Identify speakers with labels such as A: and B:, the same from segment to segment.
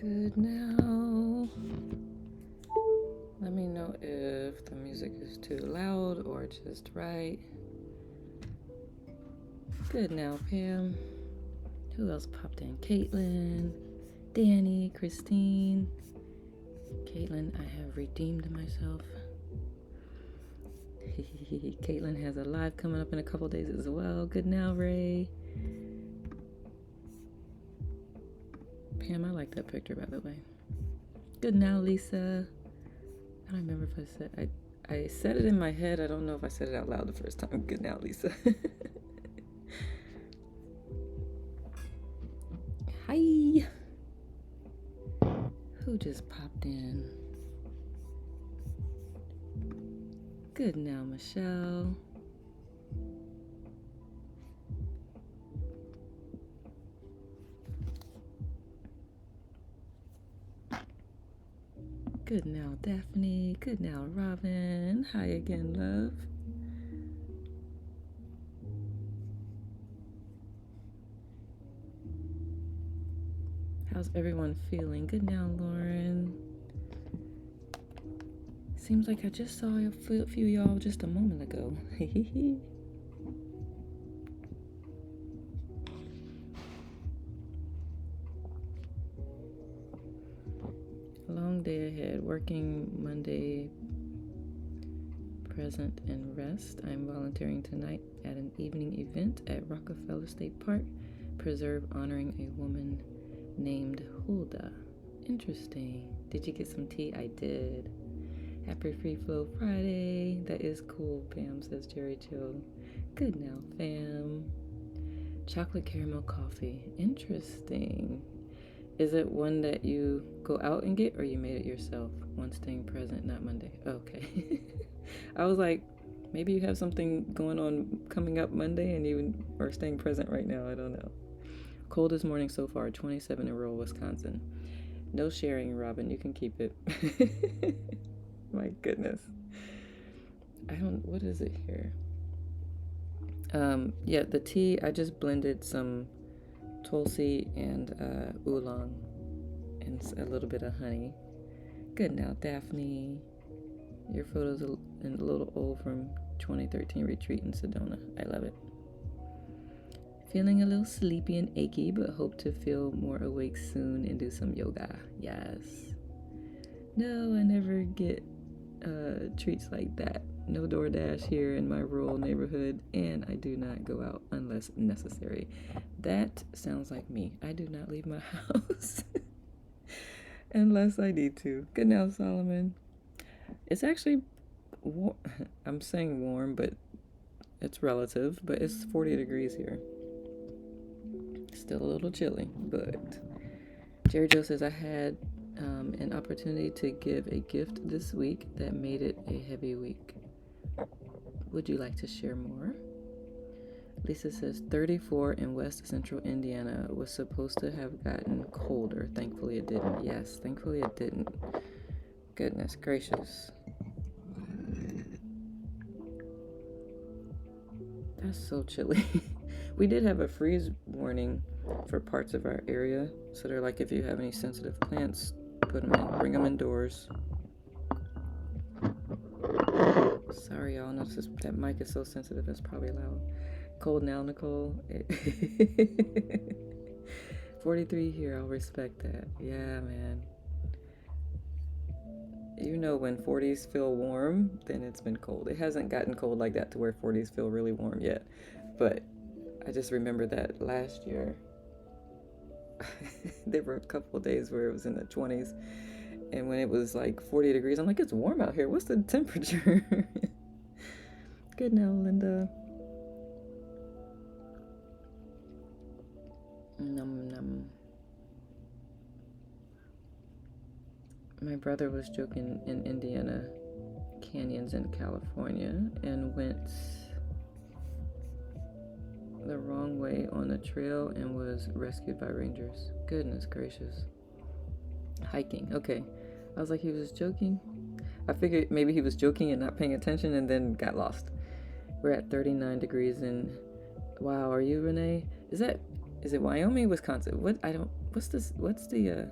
A: Good now. Let me know if the music is too loud or just right. Good now, Pam. Who else popped in? Caitlin, Danny, Christine. Caitlin, I have redeemed myself. Caitlin has a live coming up in a couple days as well. Good now, Ray. Pam, I like that picture, by the way. Good now, Lisa. I don't remember if I said... I said it in my head. I don't know if I said it out loud the first time. Good now, Lisa. Hi. Who just popped in? Good now, Michelle. Good now, Daphne. Good now, Robin. Hi again, love. How's everyone feeling? Good now, Lauren. Seems like I just saw a few of y'all just a moment ago. Long day ahead. Working Monday, present and rest. I'm volunteering tonight at an evening event at Rockefeller State Park Preserve honoring a woman named Hulda. Interesting. Did you get some tea? I did. Happy Free Flow Friday. That is cool, Pam, says Jerry Chill. Good now, fam. Chocolate caramel coffee. Interesting. Is it one that you go out and get, or you made it yourself? One staying present, not Monday. Okay. I was like, maybe you have something going on coming up Monday and you are staying present right now. I don't know. Coldest morning so far, 27 in rural Wisconsin. No sharing, Robin. You can keep it. My goodness. What is it here? Yeah, the tea, I just blended some tulsi and oolong and a little bit of honey. Good now, Daphne. Your photo's a little old from 2013 retreat in Sedona. I love it. Feeling a little sleepy and achy, but hope to feel more awake soon and do some yoga. Yes. No, I never get treats like that. No DoorDash here in my rural neighborhood, and I do not go out unless necessary. That sounds like me. I do not leave my house unless I need to. Good now, Solomon. It's actually I'm saying warm, but it's relative, but it's 40 degrees here. Still a little chilly, but Jerry Joe says I had an opportunity to give a gift this week that made it a heavy week. Would you like to share more? Lisa says 34 in West Central Indiana was supposed to have gotten colder. Thankfully it didn't. Yes, thankfully it didn't. Goodness gracious. That's so chilly. We did have a freeze warning for parts of our area. So they're like, if you have any sensitive plants, put them in, bring them indoors. Sorry, y'all. Notice that mic is so sensitive. It's probably loud. Cold now, Nicole. 43 here. I'll respect that. Yeah, man. You know, when 40s feel warm, then it's been cold. It hasn't gotten cold like that to where 40s feel really warm yet. But I just remember that last year, there were a couple of days where it was in the 20s. And when it was like 40 degrees, I'm like, it's warm out here. What's the temperature? Good now, Linda. Num num. My brother was joking in Indiana canyons in California and went the wrong way on a trail and was rescued by rangers. Goodness gracious. Hiking. Okay. I was like, he was joking. I figured maybe he was joking and not paying attention and then got lost. We're at 39 degrees in... Wow, are you, Renee? Is it Wyoming, Wisconsin? What's the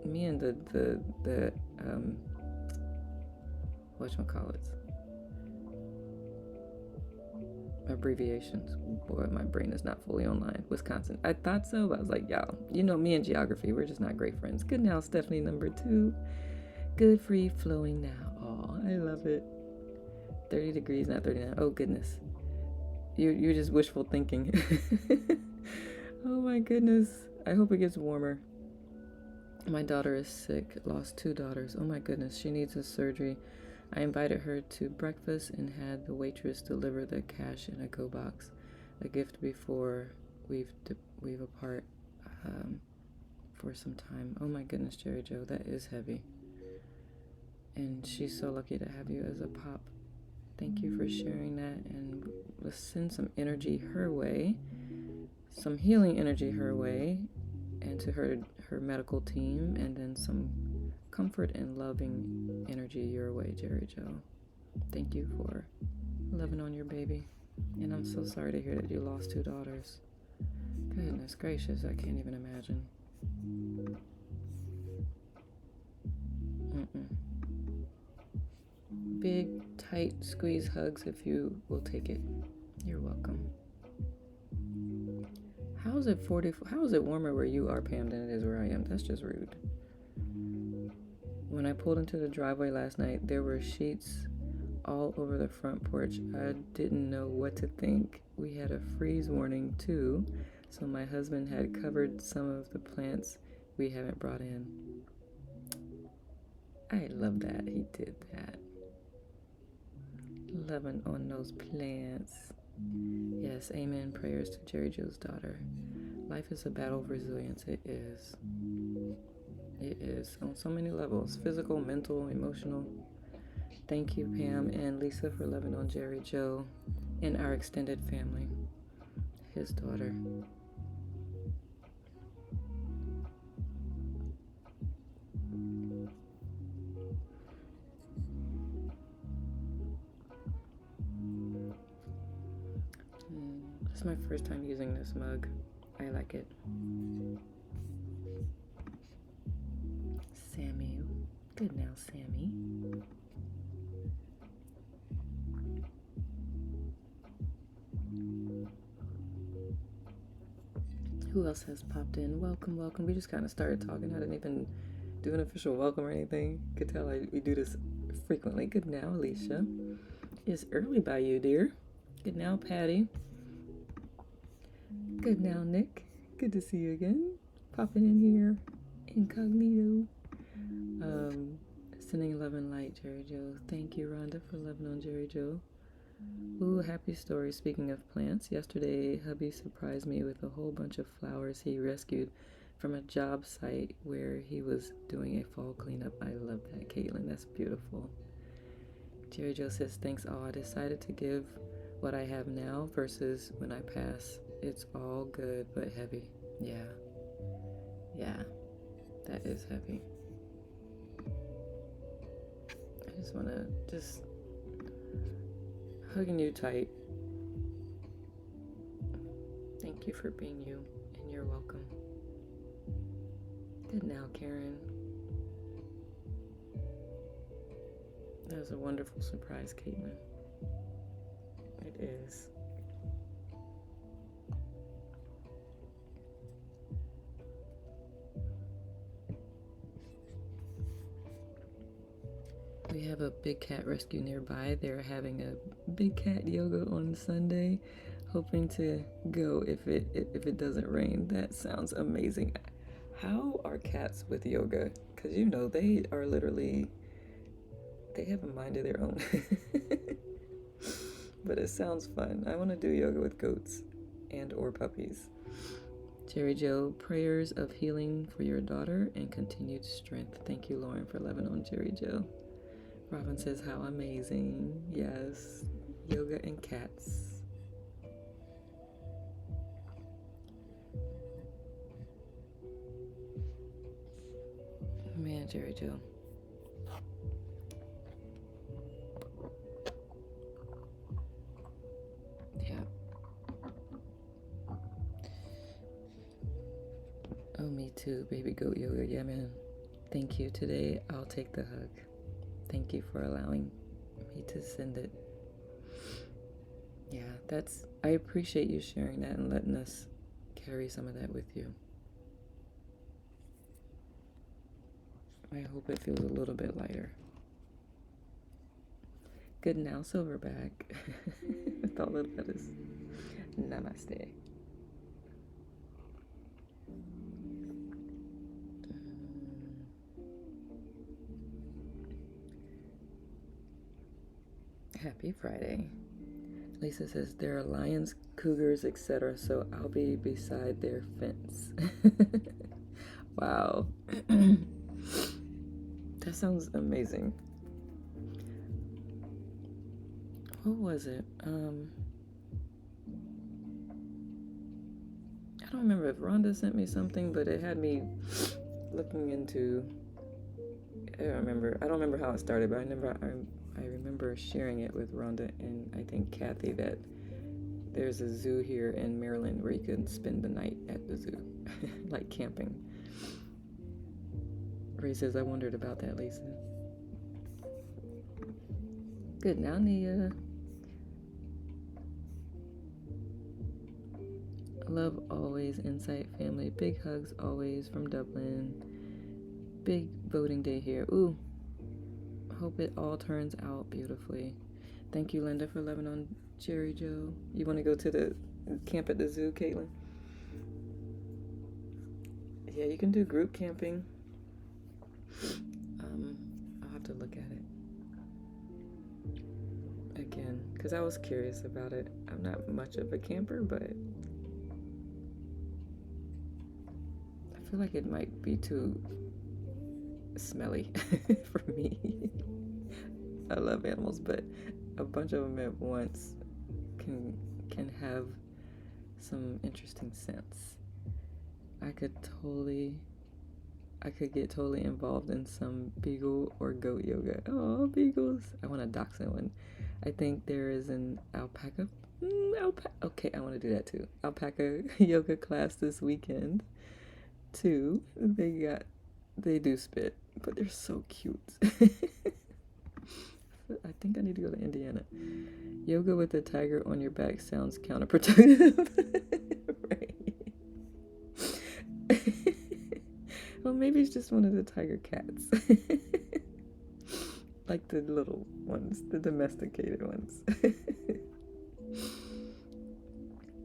A: me and the whatchamacallits, abbreviations. Boy, my brain is not fully online. Wisconsin. I thought so, but I was like, y'all, me and geography, we're just not great friends. Good now, Stephanie number 2. Good, free flowing now. Oh, I love it. 30 degrees, not 39. Oh goodness. You're just wishful thinking. Oh my goodness. I hope it gets warmer. My daughter is sick. Lost 2 daughters. Oh my goodness. She needs a surgery. I invited her to breakfast and had the waitress deliver the cash in a go box, a gift before we've apart for some time. Oh my goodness, Jerry Joe, that is heavy. And she's so lucky to have you as a pop. Thank you for sharing that, and let's send some energy her way, some healing energy her way, and to her medical team, and then some comfort and loving energy your way, Jerry Joe. Thank you for loving on your baby. And I'm so sorry to hear that you lost 2 daughters. Goodness gracious, I can't even imagine. Big, tight squeeze hugs if you will take it. You're welcome. How is it warmer where you are, Pam, than it is where I am? That's just rude. When I pulled into the driveway last night, there were sheets all over the front porch. I didn't know what to think. We had a freeze warning too, so my husband had covered some of the plants we haven't brought in. I love that he did that. Loving on those plants. Yes, amen. Prayers to Jerry Joe's daughter. Life is a battle of resilience. It is. It is on so many levels: physical, mental, emotional. Thank you, Pam and Lisa, for loving on Jerry Joe and our extended family, his daughter. This is my first time using this mug. I like it. Sammy. Good now, Sammy. Who else has popped in? Welcome, welcome. We just kind of started talking. I didn't even do an official welcome or anything. Could tell we do this frequently. Good now, Alicia. It's early by you, dear. Good now, Patty. Good now, Nick. Good to see you again. Popping in here, incognito. Sending love and light, Jerry Joe. Thank you, Rhonda, for loving on Jerry Joe. Ooh, happy story. Speaking of plants, yesterday hubby surprised me with a whole bunch of flowers he rescued from a job site where he was doing a fall cleanup. I love that, Caitlin. That's beautiful. Jerry Joe says, thanks all. I decided to give what I have now versus when I pass. It's all good, but heavy. Yeah. That is heavy. I just want to hugging you tight. Thank you for being you, and you're welcome. Good now, Karen. That was a wonderful surprise, Caitlin. It is. We have a big cat rescue nearby. They're having a big cat yoga on Sunday. Hoping to go if it doesn't rain. That sounds amazing. How are cats with yoga? Because they are literally, they have a mind of their own. But it sounds fun. I want to do yoga with goats and or puppies. Jerry Joe, prayers of healing for your daughter and continued strength. Thank you, Lauren, for loving on Jerry Joe. Robin says, how amazing. Yes, yoga and cats. Man, Jerry Joe. Yeah. Oh, me too. Baby goat yoga. Yeah, man. Thank you. Today I'll take the hug. Thank you for allowing me to send it. Yeah, I appreciate you sharing that and letting us carry some of that with you. I hope it feels a little bit lighter. Good now, Silverback. With all the letters. Namaste. Happy Friday. Lisa says there are lions, cougars, etc., so I'll be beside their fence. Wow. That sounds amazing. What was it? I don't remember if Rhonda sent me something, but it had me looking into. I don't remember how it started, but I remember sharing it with Rhonda and I think Kathy that there's a zoo here in Maryland where you can spend the night at the zoo, like camping. Ray says, I wondered about that, Lisa. Good now, Nia. Love always, Insight family. Big hugs always from Dublin. Big voting day here. Ooh. Hope it all turns out beautifully. Thank you, Linda, for loving on Jerry Joe. You want to go to the camp at the zoo, Caitlin? Yeah, you can do group camping. I'll have to look at it again because I was curious about it. I'm not much of a camper, but I feel like it might be too smelly for me. I love animals, but a bunch of them at once can have some interesting scents. I could get totally involved in some beagle or goat yoga. Oh, beagles! I want a dachshund one. I think there is an alpaca. Okay, I want to do that too. Alpaca yoga class this weekend too. They do spit, but they're so cute. I think I need to go to Indiana. Yoga with a tiger on your back sounds counterproductive. Right. Well, maybe it's just one of the tiger cats. Like the little ones, the domesticated ones.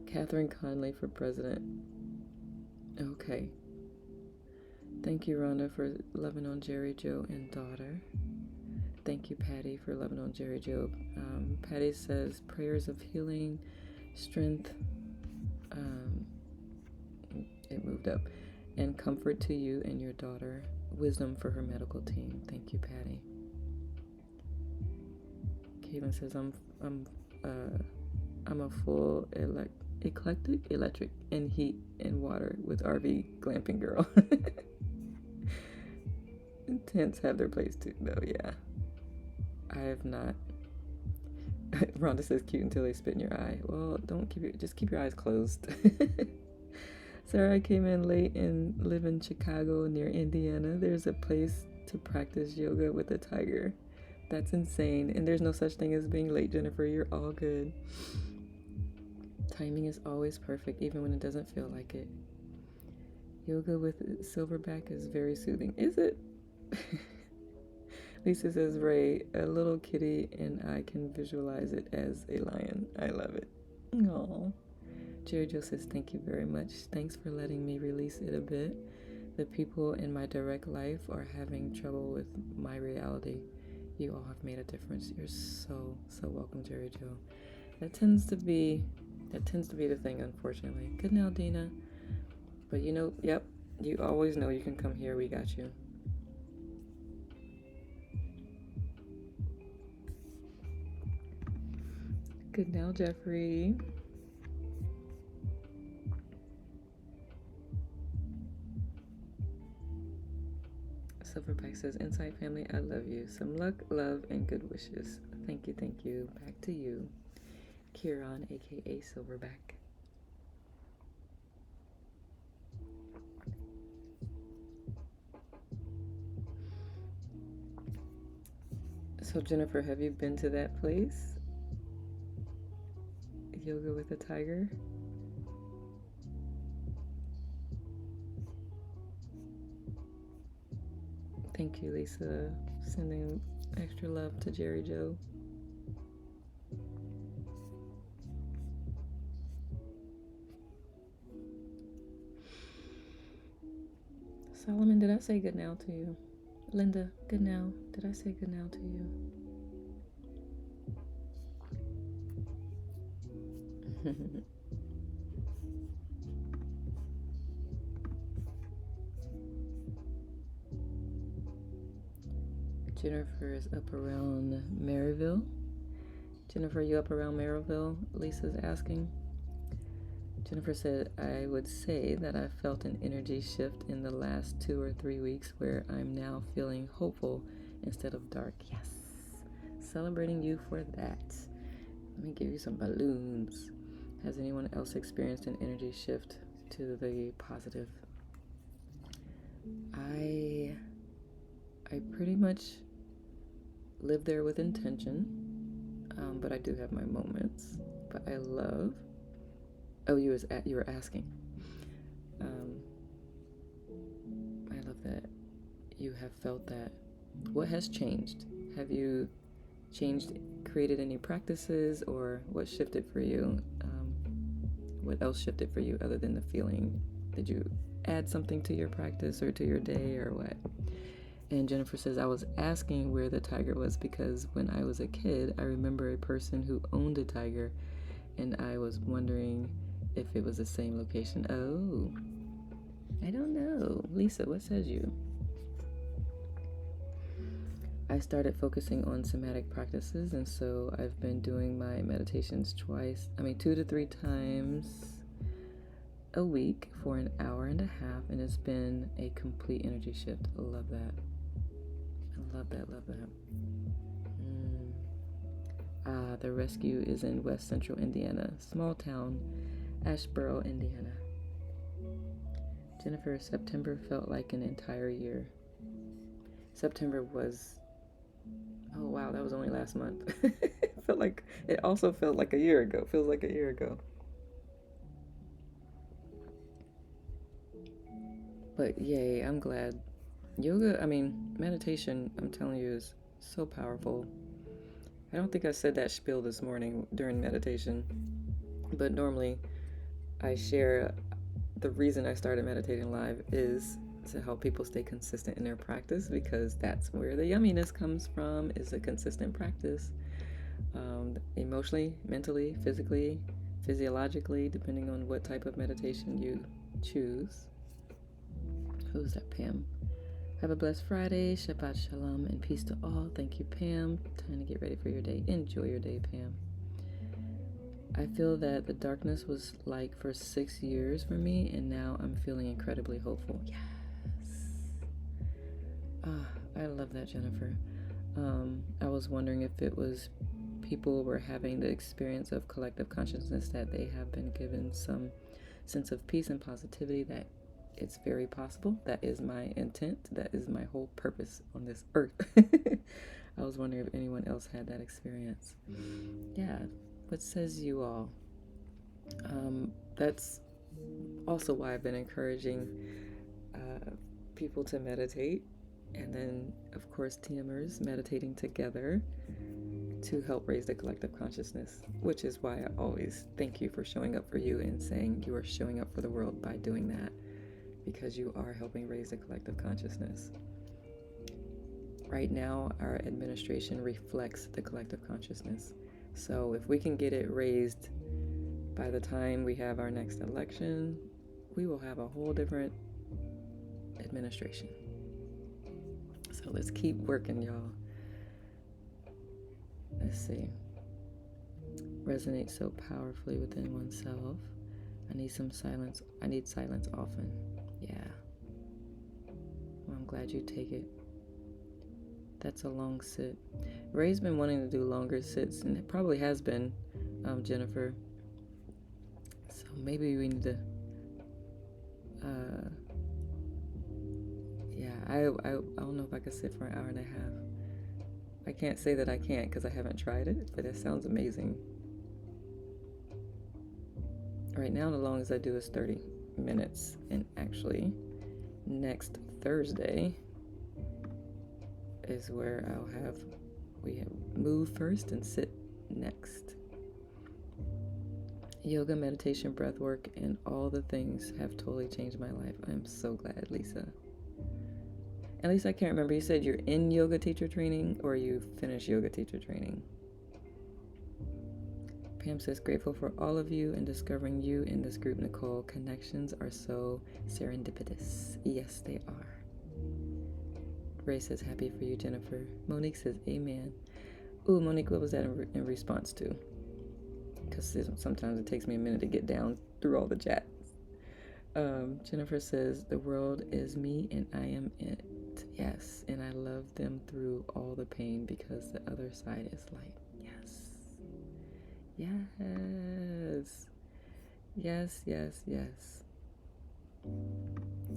A: Catherine Conley for president. Okay. Thank you, Rhonda, for loving on Jerry, Joe, and daughter. Thank you, Patty, for loving on Jerry, Joe. Patty says prayers of healing, strength. It moved up. And comfort to you and your daughter. Wisdom for her medical team. Thank you, Patty. Caitlin says I'm a full eclectic electric and heat and water with RV glamping girl. Tents have their place too, though. Yeah, I have not. Rhonda says cute until they spit in your eye. Well, just keep your eyes closed. Sarah, I came in late and live in Chicago near Indiana. There's a place to practice yoga with a tiger. That's insane. And there's no such thing as being late, Jennifer. You're all good. Timing is always perfect, even when it doesn't feel like it. Yoga with Silverback is very soothing. Is it? Lisa says, Ray, a little kitty, and I can visualize it as a lion. I love it. Aww. Jerry Joe says, thank you very much. Thanks for letting me release it a bit. The people in my direct life are having trouble with my reality. You all have made a difference. You're so welcome, Jerry Joe. That tends to be the thing, unfortunately. Good now, Dina. But yep, you always know you can come here. We got you. Good now, Jeffrey. Silverback says, Inside family, I love you. Some luck, love, and good wishes. Thank you. Back to you. Kieran, aka Silverback. So, Jennifer, have you been to that place? Yoga with a tiger? Thank you, Lisa. Sending extra love to Jerry Joe. Solomon, did I say good now to you? Linda, good now. Did I say good now to you? Jennifer is up around Maryville. Jennifer, you up around Maryville? Lisa's asking. Jennifer said, I would say that I felt an energy shift in the last 2 or 3 weeks where I'm now feeling hopeful instead of dark. Yes. Celebrating you for that. Let me give you some balloons. Has anyone else experienced an energy shift to the positive? I pretty much live there with intention, but I do have my moments. But I love. Oh, you were asking. I love that you have felt that. What has changed? Have you created any practices, or what shifted for you? What else shifted for you other than the feeling? Did you add something to your practice or to your day, or what? And Jennifer says, I was asking where the tiger was because when I was a kid, I remember a person who owned a tiger, and I was wondering if it was the same location. Oh, I don't know. Lisa, what says you? I started focusing on somatic practices, and so I've been doing my meditations 2 to 3 times a week for an hour and a half, and it's been a complete energy shift. I love that. I love that, love that. The rescue is in West Central Indiana, small town, Asheboro, Indiana. Jennifer, September felt like an entire year. September was, oh wow, that was only last month. It also felt like a year ago. Feels like a year ago. But yay, I'm glad. Meditation, I'm telling you, is so powerful. I don't think I said that spiel this morning during meditation, but normally I share the reason I started meditating live is to help people stay consistent in their practice, because that's where the yumminess comes from, is a consistent practice. Emotionally, mentally, physically, physiologically, depending on what type of meditation you choose. Who's that, Pam? Have a blessed Friday. Shabbat shalom and peace to all. Thank you, Pam. Time to get ready for your day. Enjoy your day, Pam. I feel that the darkness was like for 6 years for me, and now I'm feeling incredibly hopeful. Yes. I love that, Jennifer. I was wondering if it was people were having the experience of collective consciousness, that they have been given some sense of peace and positivity, that it's very possible. That is my intent. That is my whole purpose on this earth. I was wondering if anyone else had that experience. Yeah. What says you all? That's also why I've been encouraging people to meditate. And then, of course, TMers meditating together to help raise the collective consciousness, which is why I always thank you for showing up for you and saying you are showing up for the world by doing that, because you are helping raise the collective consciousness. Right now, our administration reflects the collective consciousness. So if we can get it raised by the time we have our next election, we will have a whole different administration. So let's keep working, y'all. Let's see. Resonate so powerfully within oneself. I need some silence. I need silence often. Yeah. Well, I'm glad you take it. That's a long sit. Ray's been wanting to do longer sits, and it probably has been, Jennifer. So maybe we need to. I don't know if I could sit for an hour and a half. I can't say that I can't because I haven't tried it, but it sounds amazing. Right now, the longest I do is 30 minutes, and actually, next Thursday is where we have move first and sit next. Yoga, meditation, breath work, and all the things have totally changed my life. I'm so glad, Lisa. At least I can't remember. You said you're in yoga teacher training or you finished yoga teacher training. Pam says, grateful for all of you and discovering you in this group, Nicole. Connections are so serendipitous. Yes, they are. Ray says, happy for you, Jennifer. Monique says, amen. Ooh, Monique, what was that in response to? Because sometimes it takes me a minute to get down through all the chats. Jennifer says, the world is me and I am it. Yes, and I love them through all the pain because the other side is light. Yes. Yes. Yes, yes, yes.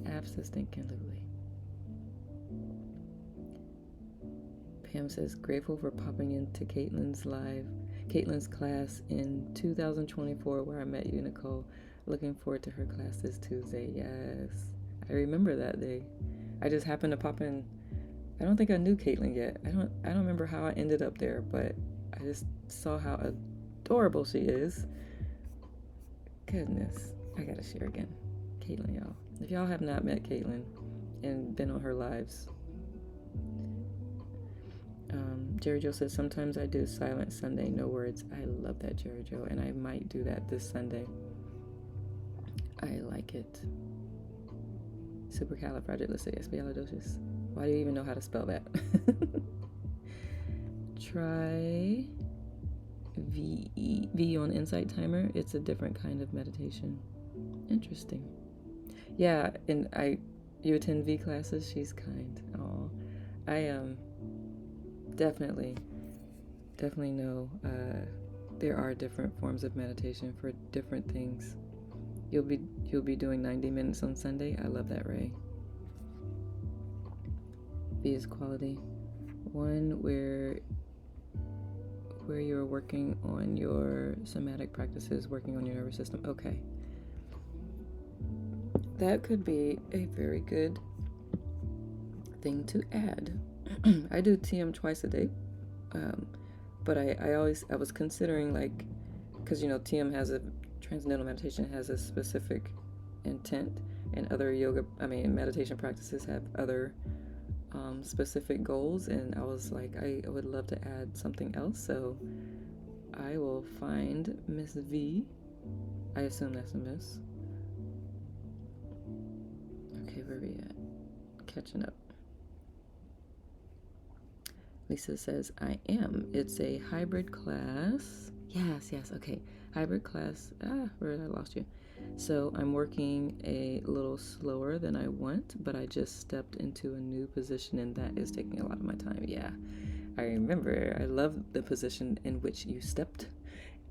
A: Absolutely. Pam says, grateful for popping into Caitlin's class in 2024 where I met you, Nicole. Looking forward to her class this Tuesday. Yes. I remember that day. I just happened to pop in. I don't think I knew Caitlin yet. I don't remember how I ended up there, but I just saw how adorable she is. Goodness. I gotta share again. Caitlin, y'all. If y'all have not met Caitlin and been on her lives, Jerry Joe says, sometimes I do silent Sunday, no words. I love that, Jerry Joe, and I might do that this Sunday. I like it. Supercalifragilisticexpialidocious. Why do you even know how to spell that? Try V on Insight Timer. It's a different kind of meditation. Interesting. Yeah, and you attend V classes. She's kind. Oh, I definitely know there are different forms of meditation for different things. You'll be doing 90 minutes on Sunday. I love that, Ray. V is quality. One where you're working on your somatic practices, working on your nervous system. Okay. That could be a very good thing to add. I do TM twice a day, but I was considering, like, because TM has transcendental meditation has a specific intent, and other meditation practices have other specific goals, and I was like, I would love to add something else, so I will find Miss V. I assume that's a miss. Okay, where are we at? Catching up. Lisa says, I am. It's a hybrid class. Yes, okay. Hybrid class. Where did I lost you? So I'm working a little slower than I want, but I just stepped into a new position, and that is taking a lot of my time. Yeah, I remember. I love the position in which you stepped,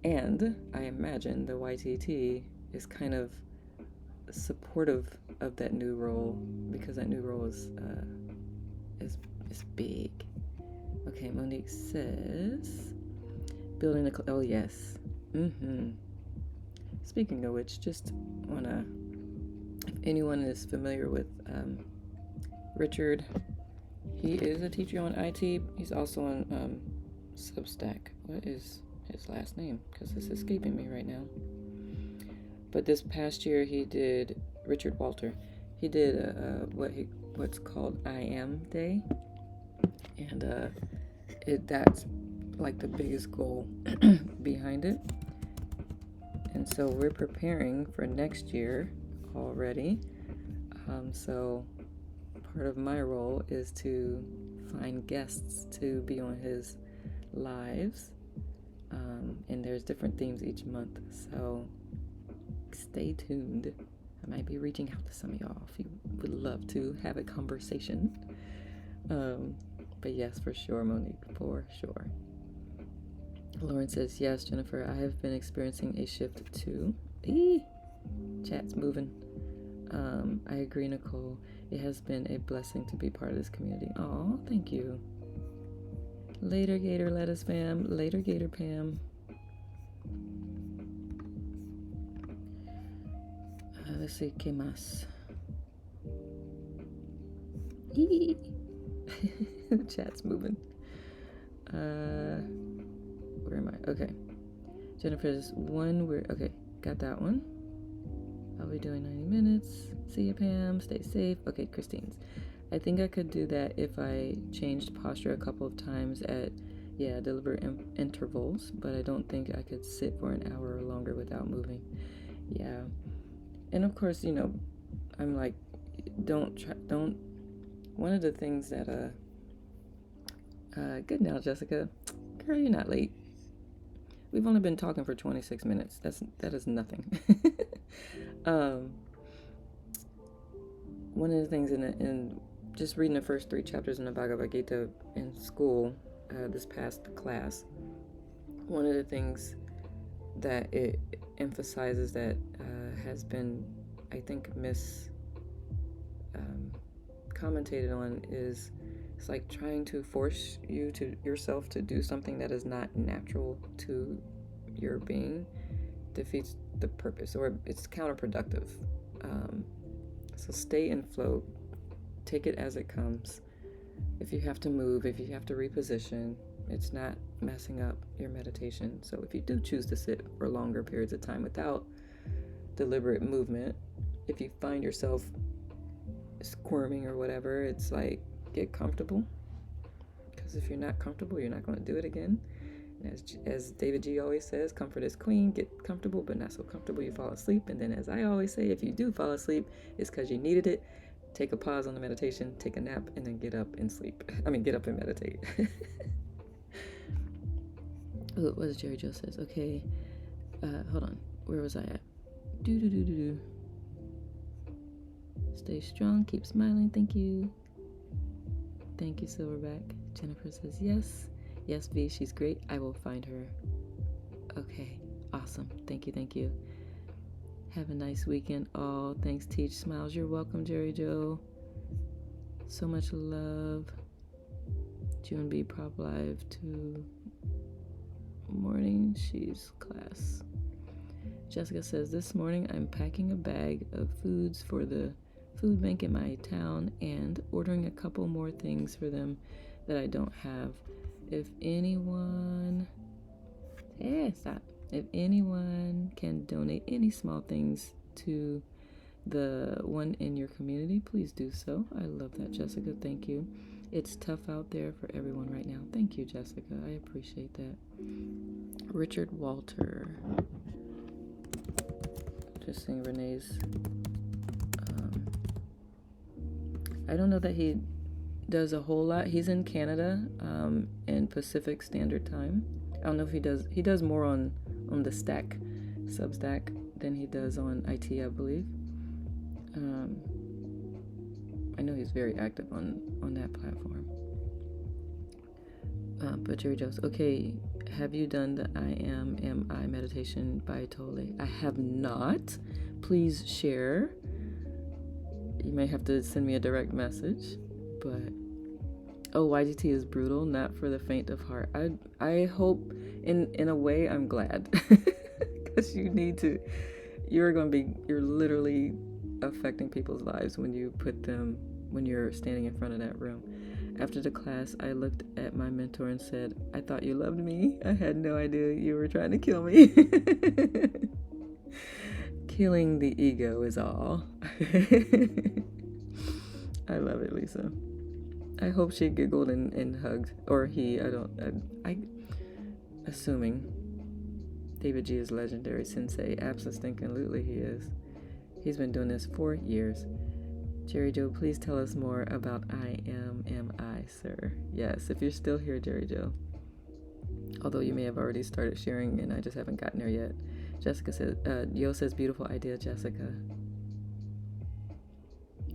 A: and I imagine the YTT is kind of supportive of that new role, because that new role is big. Okay, Monique says, building oh yes. Speaking of which, just wanna, if anyone is familiar with Richard, he is a teacher on IT. He's also on Substack. What is his last name? Because it's escaping me right now. But this past year, he did, Richard Walter, he did what's called I Am Day, and that's like the biggest goal behind it. And so we're preparing for next year already. So part of my role is to find guests to be on his lives. And there's different themes each month. So stay tuned. I might be reaching out to some of y'all if you would love to have a conversation. But yes, for sure, Monique, for sure. Lauren says, yes, Jennifer, I have been experiencing a shift too. Chat's moving. I agree, Nicole. It has been a blessing to be part of this community. Oh, thank you. Later, Gator Lettuce fam. Later, Gator Pam. Let's see, ¿qué más? The chat's moving. Where am I? Okay. Jennifer's one. Okay, got that one. I'll be doing 90 minutes. See ya, Pam. Stay safe. Okay, Christine's. I think I could do that if I changed posture a couple of times at, deliberate intervals, but I don't think I could sit for an hour or longer without moving. Yeah. And of course, I'm like, don't. One of the things that, good now, Jessica. Girl, you're not late. We've only been talking for 26 minutes. That is nothing. One of the things in just reading the first 3 chapters in the Bhagavad Gita in school, this past class, one of the things that it emphasizes that has been, I think, commentated on is it's like trying to force yourself to do something that is not natural to your being defeats the purpose, or it's counterproductive. So stay in flow, take it as it comes. If you have to move, if you have to reposition, it's not messing up your meditation. So if you do choose to sit for longer periods of time without deliberate movement, if you find yourself squirming or whatever, it's like, get comfortable, because if you're not comfortable, you're not going to do it again. And as David G always says, comfort is queen. Get comfortable, but not so comfortable you fall asleep. And then, as I always say, if you do fall asleep, it's because you needed it. Take a pause on the meditation, take a nap, and then get up and sleep. Get up and meditate. What does Jerry Joe says? Okay, hold on. Where was I at? Stay strong, keep smiling. Thank you. Thank you, Silverback. Jennifer says yes. Yes, V, she's great. I will find her. Okay, awesome. Thank you. Have a nice weekend all. Thanks, Teach Smiles. You're welcome, Jerry Joe. So much love. June B. Prop Live to morning. She's class. Jessica says, this morning I'm packing a bag of foods for the food bank in my town and ordering a couple more things for them that I don't have. If anyone can donate any small things to the one in your community, please do so. I love that, Jessica. Thank you. It's tough out there for everyone right now. Thank you, Jessica. I appreciate that. Richard Walter. Just seeing Renee's. I don't know that he does a whole lot. He's in Canada, in Pacific Standard Time. I don't know if he does more on the Substack than he does on IT, I believe. I know he's very active on that platform. But Jerry Jones, okay, have you done the I Am I meditation by Tolle? I have not. Please share. You may have to send me a direct message, but YGT is brutal, not for the faint of heart. I hope, in a way, I'm glad, because you're literally affecting people's lives when you're standing in front of that room. After the class, I looked at my mentor and said, I thought you loved me. I had no idea you were trying to kill me. Killing the ego is all. I love it, Lisa. I hope she giggled and hugged. Or he, assuming David G is legendary sensei. Absolutely he is. He's been doing this for years. Jerry Joe, please tell us more about I Am I, sir. Yes, if you're still here, Jerry Joe. Although you may have already started sharing and I just haven't gotten there yet. Jessica says, Yo says, beautiful idea, Jessica.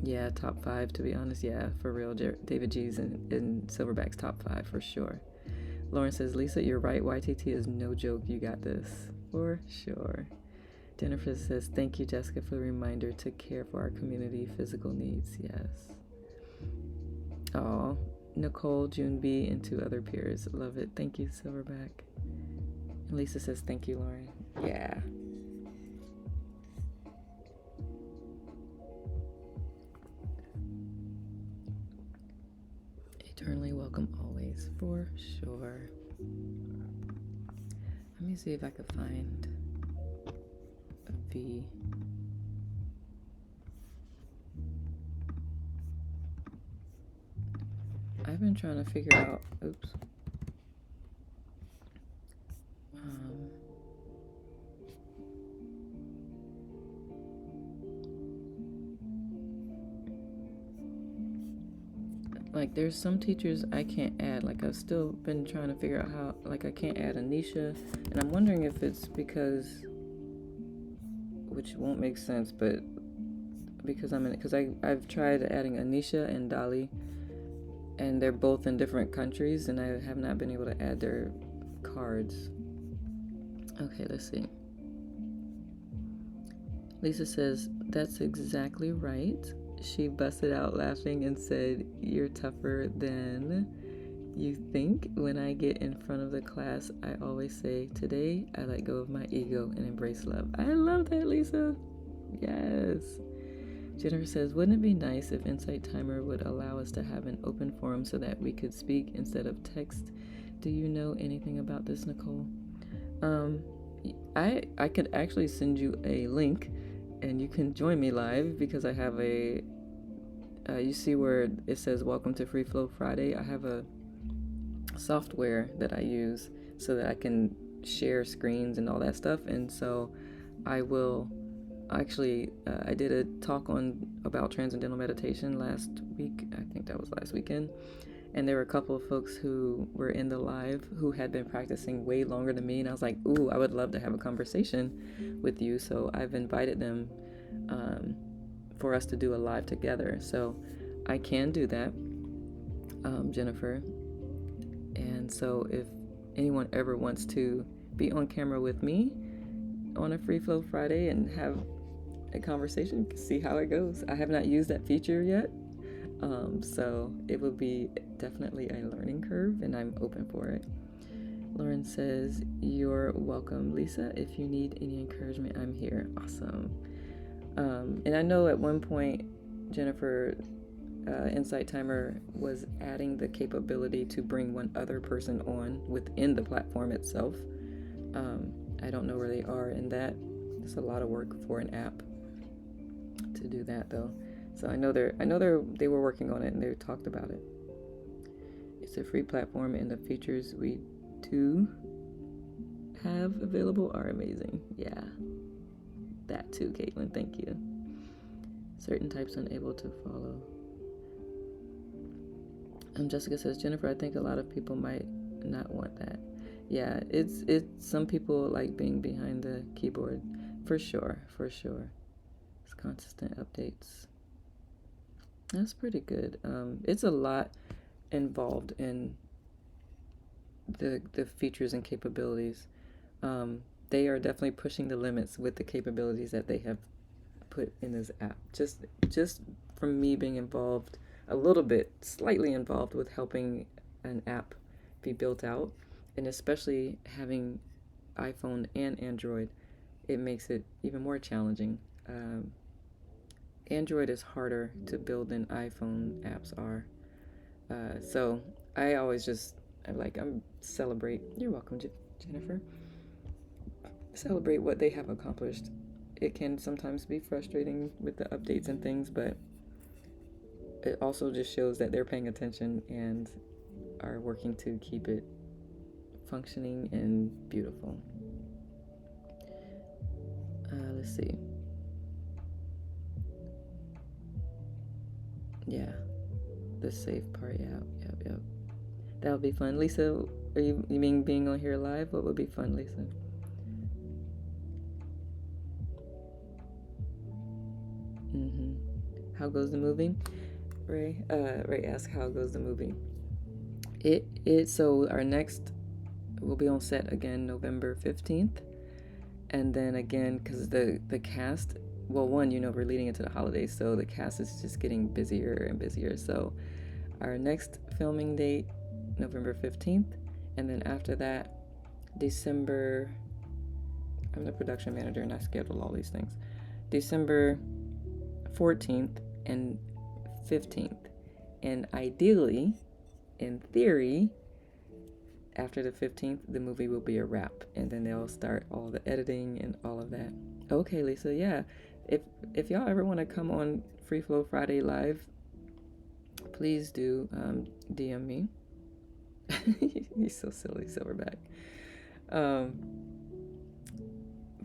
A: Yeah, top 5, to be honest. Yeah, for real. David G's in Silverback's top 5 for sure. Lauren says, Lisa, you're right. YTT is no joke. You got this. For sure. Jennifer says, thank you, Jessica, for the reminder to care for our community physical needs. Yes. Oh, Nicole, June B, and 2 other peers. Love it. Thank you, Silverback. And Lisa says, thank you, Lauren. Yeah. Eternally welcome always, for sure. Let me see if I can find a V. I've been trying to figure out, oops. Like there's some teachers I can't add. Like I've still been trying to figure out how, like I can't add Anisha, and I'm wondering if it's because, which won't make sense, but because I've tried adding Anisha and Dali, and they're both in different countries, and I have not been able to add their cards. Okay, let's see. Lisa says, that's exactly right. She busted out laughing and said, you're tougher than you think. When I get in front of the class, I always say, today I let go of my ego and embrace love. I love that, Lisa. Yes. Jennifer says, wouldn't it be nice if Insight Timer would allow us to have an open forum so that we could speak instead of text? Do you know anything about this, Nicole? I could actually send you a link and you can join me live because I have a, you see where it says welcome to Free Flow Friday. I have a software that I use so that I can share screens and all that stuff. And so I will actually, I did a talk about transcendental meditation last week. I think that was last weekend. And there were a couple of folks who were in the live who had been practicing way longer than me. And I was like, ooh, I would love to have a conversation with you. So I've invited them for us to do a live together. So I can do that, Jennifer. And so if anyone ever wants to be on camera with me on a Free Flow Friday and have a conversation, see how it goes. I have not used that feature yet. So it will be definitely a learning curve, and I'm open for it. Lauren says, you're welcome, Lisa. If you need any encouragement, I'm here. Awesome. And I know at one point, Jennifer, Insight Timer was adding the capability to bring one other person on within the platform itself. I don't know where they are in that. It's a lot of work for an app to do that, though. So I know they were working on it and they talked about it. It's a free platform and the features we do have available are amazing. Yeah. That too, Caitlin. Thank you. Certain types unable to follow. Jessica says, Jennifer, I think a lot of people might not want that. Yeah, it's some people like being behind the keyboard. For sure. It's consistent updates. That's pretty good. It's a lot involved in the features and capabilities. They are definitely pushing the limits with the capabilities that they have put in this app. Just from me being involved a little bit, slightly involved with helping an app be built out, and especially having iPhone and Android, it makes it even more challenging. Android is harder to build than iPhone apps are. So I always I'm celebrate. You're welcome, Jennifer. Celebrate what they have accomplished. It can sometimes be frustrating with the updates and things, but it also just shows that they're paying attention and are working to keep it functioning and beautiful. Let's see. Yeah, the safe part. Yep. That would be fun. Lisa, you mean being on here live? What would be fun, Lisa? How goes the movie? Ray asked, how goes the movie? So our next, we'll be on set again November 15th. And then again, because the cast, well, one, we're leading into the holidays, so the cast is just getting busier and busier. So Our next filming date, November 15th, and then after that, December. I'm the production manager and I schedule all these things. December 14th and 15th. And ideally, in theory, after the 15th, the movie will be a wrap, and then they'll start all the editing and all of that. Okay, Lisa, yeah. If y'all ever want to come on Free Flow Friday Live, please do DM me. You're so silly, Silverback.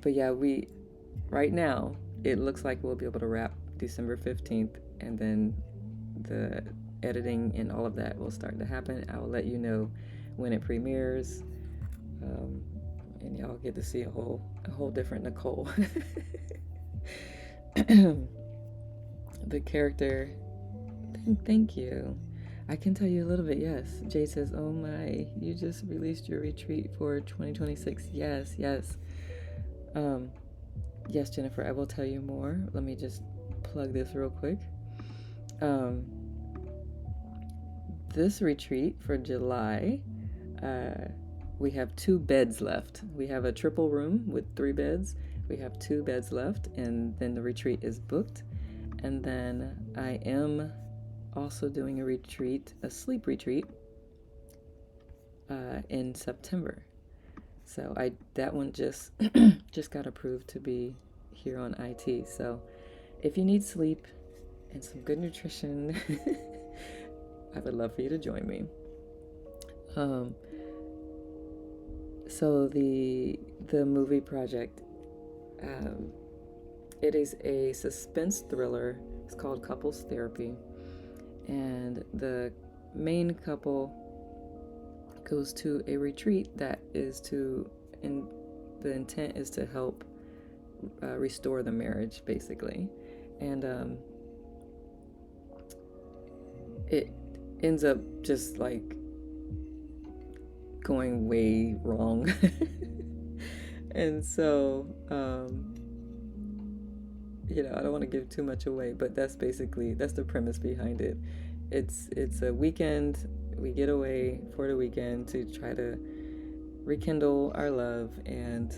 A: But yeah, right now it looks like we'll be able to wrap December 15th, and then the editing and all of that will start to happen. I will let you know when it premieres, and y'all get to see a whole different Nicole. The character. Thank you. I can tell you a little bit. Yes, Jay says, "Oh my, you just released your retreat for 2026." Yes. Yes, Jennifer, I will tell you more. Let me just plug this real quick. This retreat for July, we have 2 beds left. We have a triple room with 3 beds. We have 2 beds left, and then the retreat is booked. And then I am also doing a retreat, a sleep retreat, in September. So that one just got approved to be here on IT. So if you need sleep and some good nutrition, I would love for you to join me. So the movie project, it is a suspense thriller. It's called Couples Therapy, and the main couple goes to a retreat that is the intent is to help restore the marriage, basically, and it ends up just like going way wrong. And so I don't want to give too much away, but that's the premise behind it. It's a weekend. We get away for the weekend to try to rekindle our love, and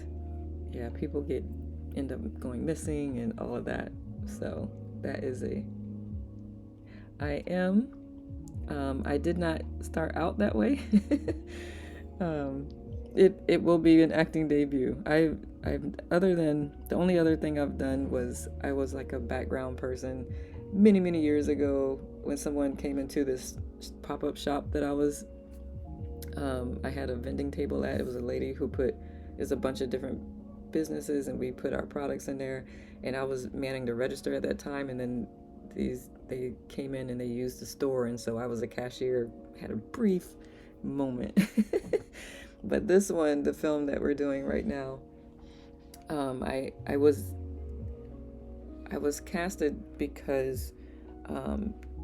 A: yeah, people end up going missing and all of that. So that is I did not start out that way. It will be an acting debut. The only other thing I've done was I was like a background person many years ago when someone came into this pop-up shop that I had a vending table at. It was a lady who there's a bunch of different businesses, and we put our products in there, and I was manning the register at that time, and then they came in and they used the store, and so I was a cashier, had a brief moment. But this one, the film that we're doing right now, I was casted because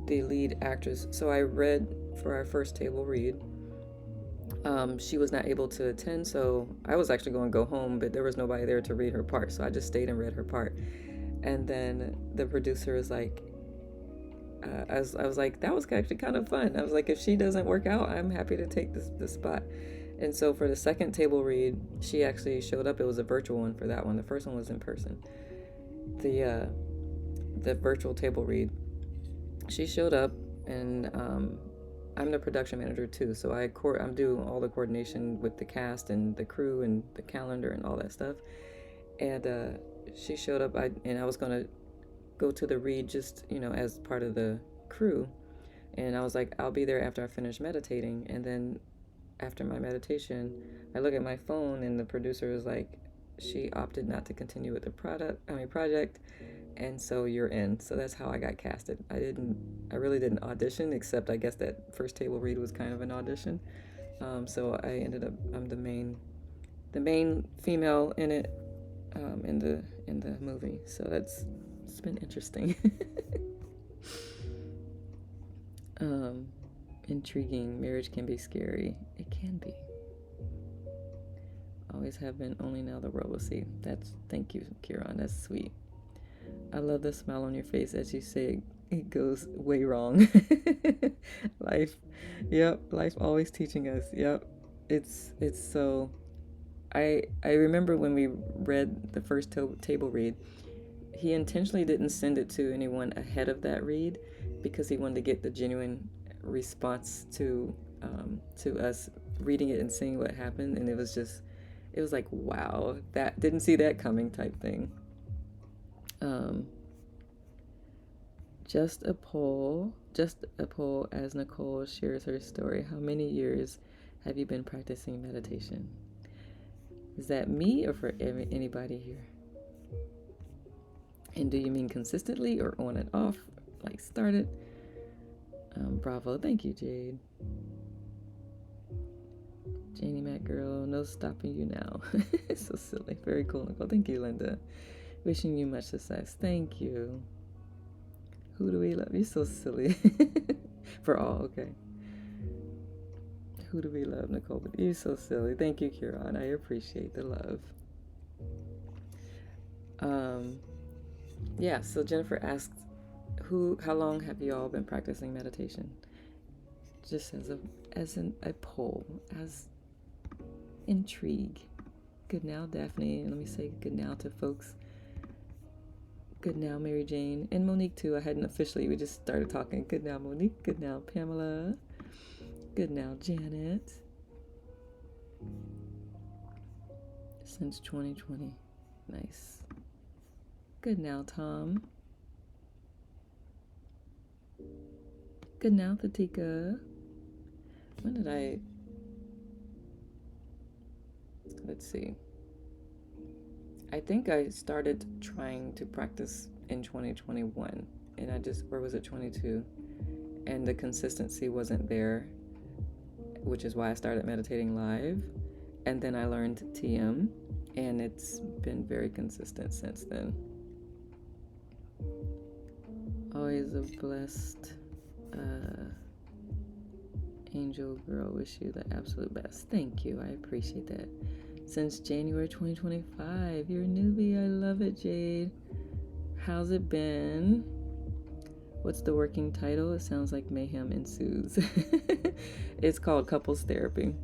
A: the lead actress. So I read for our first table read. She was not able to attend, so I was actually going to go home, but there was nobody there to read her part, so I just stayed and read her part. And then the producer was like, I was like, that was actually kind of fun. I was like, if she doesn't work out, I'm happy to take this spot. And so for the second table read, she actually showed up. It was a virtual one for that one. The first one was in person. The virtual table read, she showed up, and I'm the production manager too. So I'm doing all the coordination with the cast and the crew and the calendar and all that stuff. And she showed up, and I was gonna go to the read just as part of the crew, and I was like, I'll be there after I finish meditating. And then after my meditation, I look at my phone, and the producer was like, she opted not to continue with the project, and so you're in. So that's how I got casted. I really didn't audition, except I guess that first table read was kind of an audition. So I ended up, I'm the main female in it, in the movie. So it's been interesting. Intriguing. Marriage can be scary. It can be. Always have been, only now the world will see. Thank you, Kieran. That's sweet. I love the smile on your face as you say it goes way wrong. Life, yep, life always teaching us. Yep, it's so. I remember when we read the first table read, he intentionally didn't send it to anyone ahead of that read because he wanted to get the genuine response to us reading it and seeing what happened, and it was like, wow, that didn't see that coming type thing. Um, just a poll as Nicole shares her story. How many years have you been practicing meditation? Is that me or for anybody here? And do you mean consistently or on and off? Like started? Bravo. Thank you, Jade. Janie Mac girl, no stopping you now. So silly. Very cool, Nicole. Thank you, Linda. Wishing you much success. Thank you. Who do we love? You're so silly. For all, okay. Who do we love, Nicole? You're so silly. Thank you, Kieran. I appreciate the love. Yeah, so Jennifer asked, how long have you all been practicing meditation? Just as a poll, as intrigue. Good now, Daphne. Let me say good now to folks. Good now, Mary Jane. And Monique, too. I hadn't officially, we just started talking. Good now, Monique. Good now, Pamela. Good now, Janet. Since 2020. Nice. Good now, Tom. Good now, Tatika. When did I... Let's see. I think I started trying to practice in 2021. And I just... Or was it 22? And the consistency wasn't there, which is why I started meditating live. And then I learned TM. And it's been very consistent since then. Always a blessed angel girl. Wish you the absolute best. Thank you. I appreciate that. Since January 2025. You're a newbie. I love it, Jade. How's it been? What's the working title? It sounds like mayhem ensues. It's called Couples Therapy.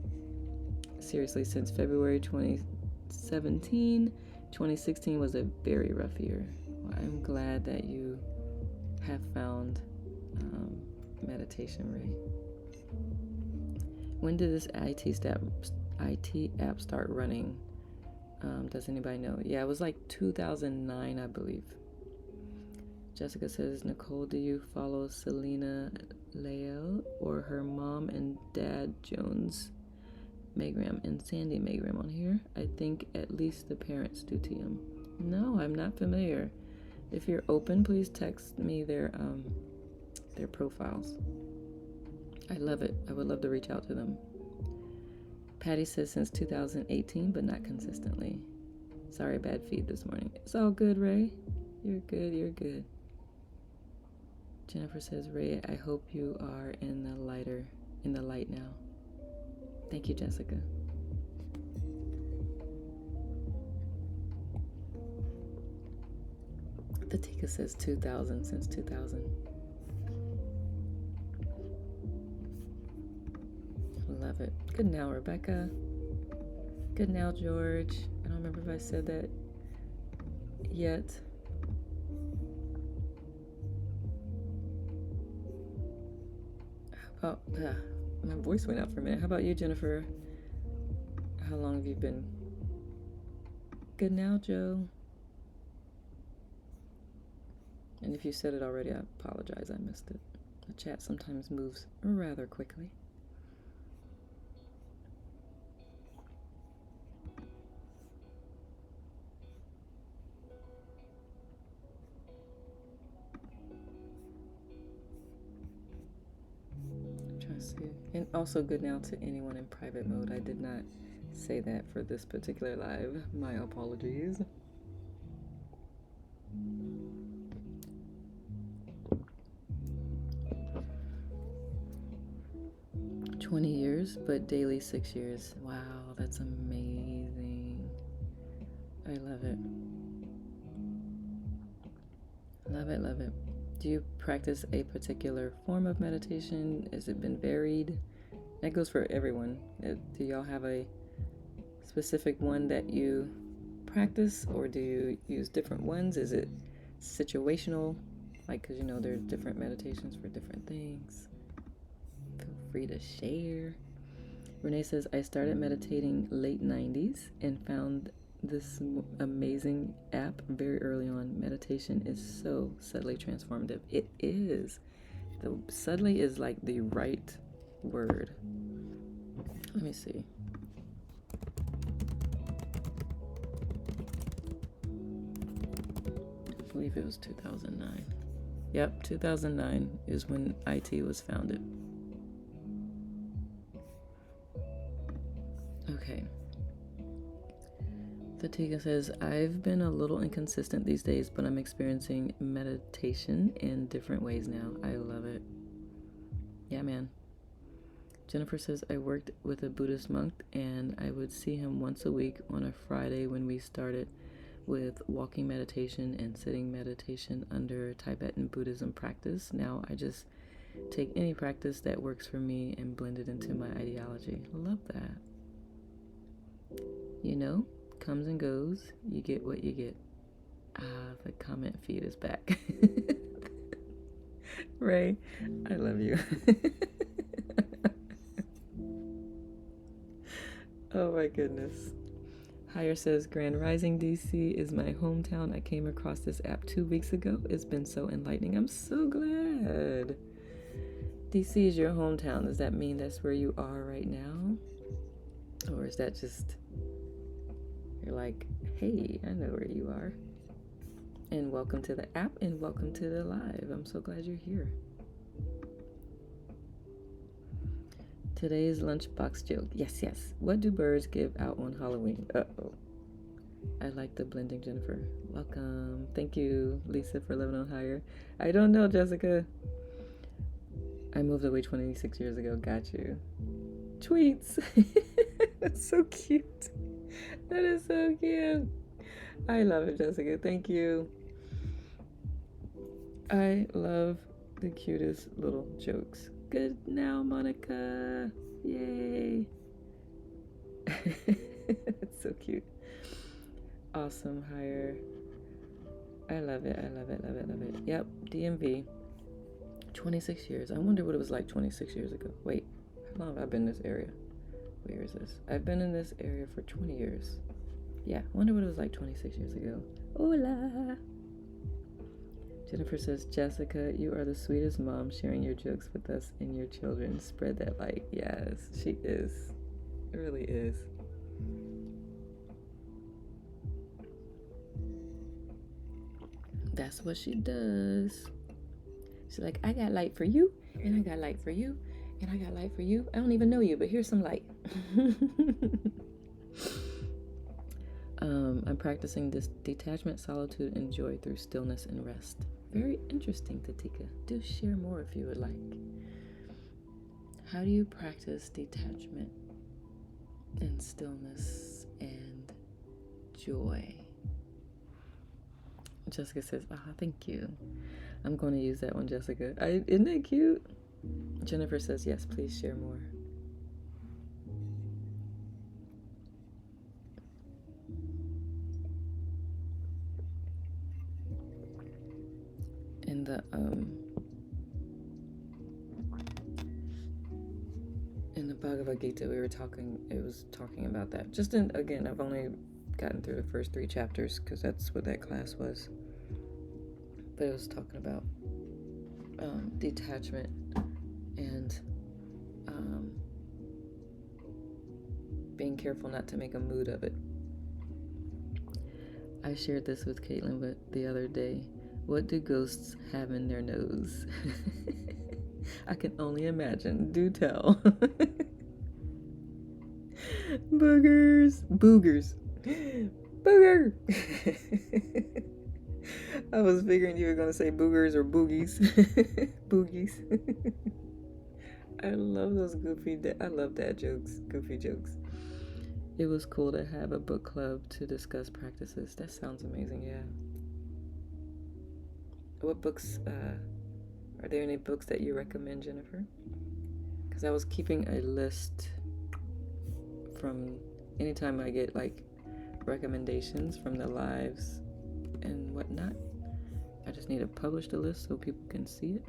A: Seriously, since February 2017, 2016 was a very rough year. I'm glad that you have found meditation, Ray. When did this IT app start running? Does anybody know? Yeah, it was like 2009, I believe. Jessica says, Nicole, do you follow Selena Lael or her mom and dad Jones Maygram and Sandy Maygram on here? I think at least the parents do TM. No, I'm not familiar. If you're open, please text me their profiles. I love it. I would love to reach out to them. Patty says since 2018, but not consistently. Sorry, bad feed this morning. It's all good, Ray. You're good. You're good. Jennifer says, Ray, I hope you are in the light now. Thank you, Jessica. The Tika says 2000, since 2000. Love it. Good now, Rebecca. Good now, George. I don't remember if I said that yet. How about, my voice went out for a minute. How about you, Jennifer? How long have you been? Good now, Joe. And if you said it already, I apologize. I missed it. The chat sometimes moves rather quickly. And also good now to anyone in private mode. I did not say that for this particular live. My apologies. "20 years, but daily 6 years." Wow, that's amazing. I love it. Love it, love it. Do you practice a particular form of meditation? Has it been varied? That goes for everyone. Do y'all have a specific one that you practice, or do you use different ones? Is it situational? Like, because there's different meditations for different things. Feel free to share. Renee says, I started meditating late 90s and found this amazing app very early on. Meditation is so subtly transformative. It is. The subtly is like the right word. Let me see. I believe it was 2009. Yep, 2009 is when IT was founded. Okay. Fatiga says, I've been a little inconsistent these days, but I'm experiencing meditation in different ways now. I love it. Yeah, man. Jennifer says, I worked with a Buddhist monk and I would see him once a week on a Friday when we started with walking meditation and sitting meditation under Tibetan Buddhism practice. Now I just take any practice that works for me and blend it into my ideology. Love that. Comes and goes. You get what you get. The comment feed is back. Ray, I love you. Oh my goodness. Higher says, Grand Rising DC is my hometown. I came across this app 2 weeks ago. It's been so enlightening. I'm so glad. DC is your hometown. Does that mean that's where you are right now? Or is that just, you're like, hey, I know where you are. And welcome to the app and welcome to the live. I'm so glad you're here. Today's lunchbox joke. Yes. What do birds give out on Halloween? Uh-oh. I like the blending, Jennifer. Welcome. Thank you, Lisa, for living on higher. I don't know, Jessica. I moved away 26 years ago. Got you. Tweets. That's so cute. That is so cute. I love it, Jessica. Thank you. I love the cutest little jokes. Good now, Monica. Yay. That's so cute. Awesome hire. I love it. Yep, DMV. 26 years. I wonder what it was like 26 years ago. Wait, how long have I been in this area? Where is this? I've been in this area for 20 years. Yeah, I wonder what it was like 26 years ago. Hola. Jennifer says, Jessica, you are the sweetest mom, sharing your jokes with us and your children. Spread that light. Yes, she is. It really is. That's what she does. She's like, I got light for you, and I got light for you, and I got light for you. I don't even know you, but here's some light. I'm practicing this detachment, solitude, and joy through stillness and rest. Very interesting, Tatika. Do share more if you would like. How do you practice detachment and stillness and joy? Jessica says, thank you. I'm going to use that one, Jessica. Isn't it cute? Jennifer says, yes, please share more. In the Bhagavad Gita, it was talking about that. Again, I've only gotten through the first 3 chapters because that's what that class was. But it was talking about detachment and being careful not to make a mood of it. I shared this with Caitlin the other day. What do ghosts have in their nose? I can only imagine. Do tell. Boogers. Booger. I was figuring you were going to say boogers or boogies. Boogies. I love those I love dad jokes, goofy jokes. It was cool to have a book club to discuss practices. That sounds amazing, yeah. what books, are there any books that you recommend, Jennifer? Because I was keeping a list from anytime I get like recommendations from the lives and whatnot. I just need to publish the list so people can see it.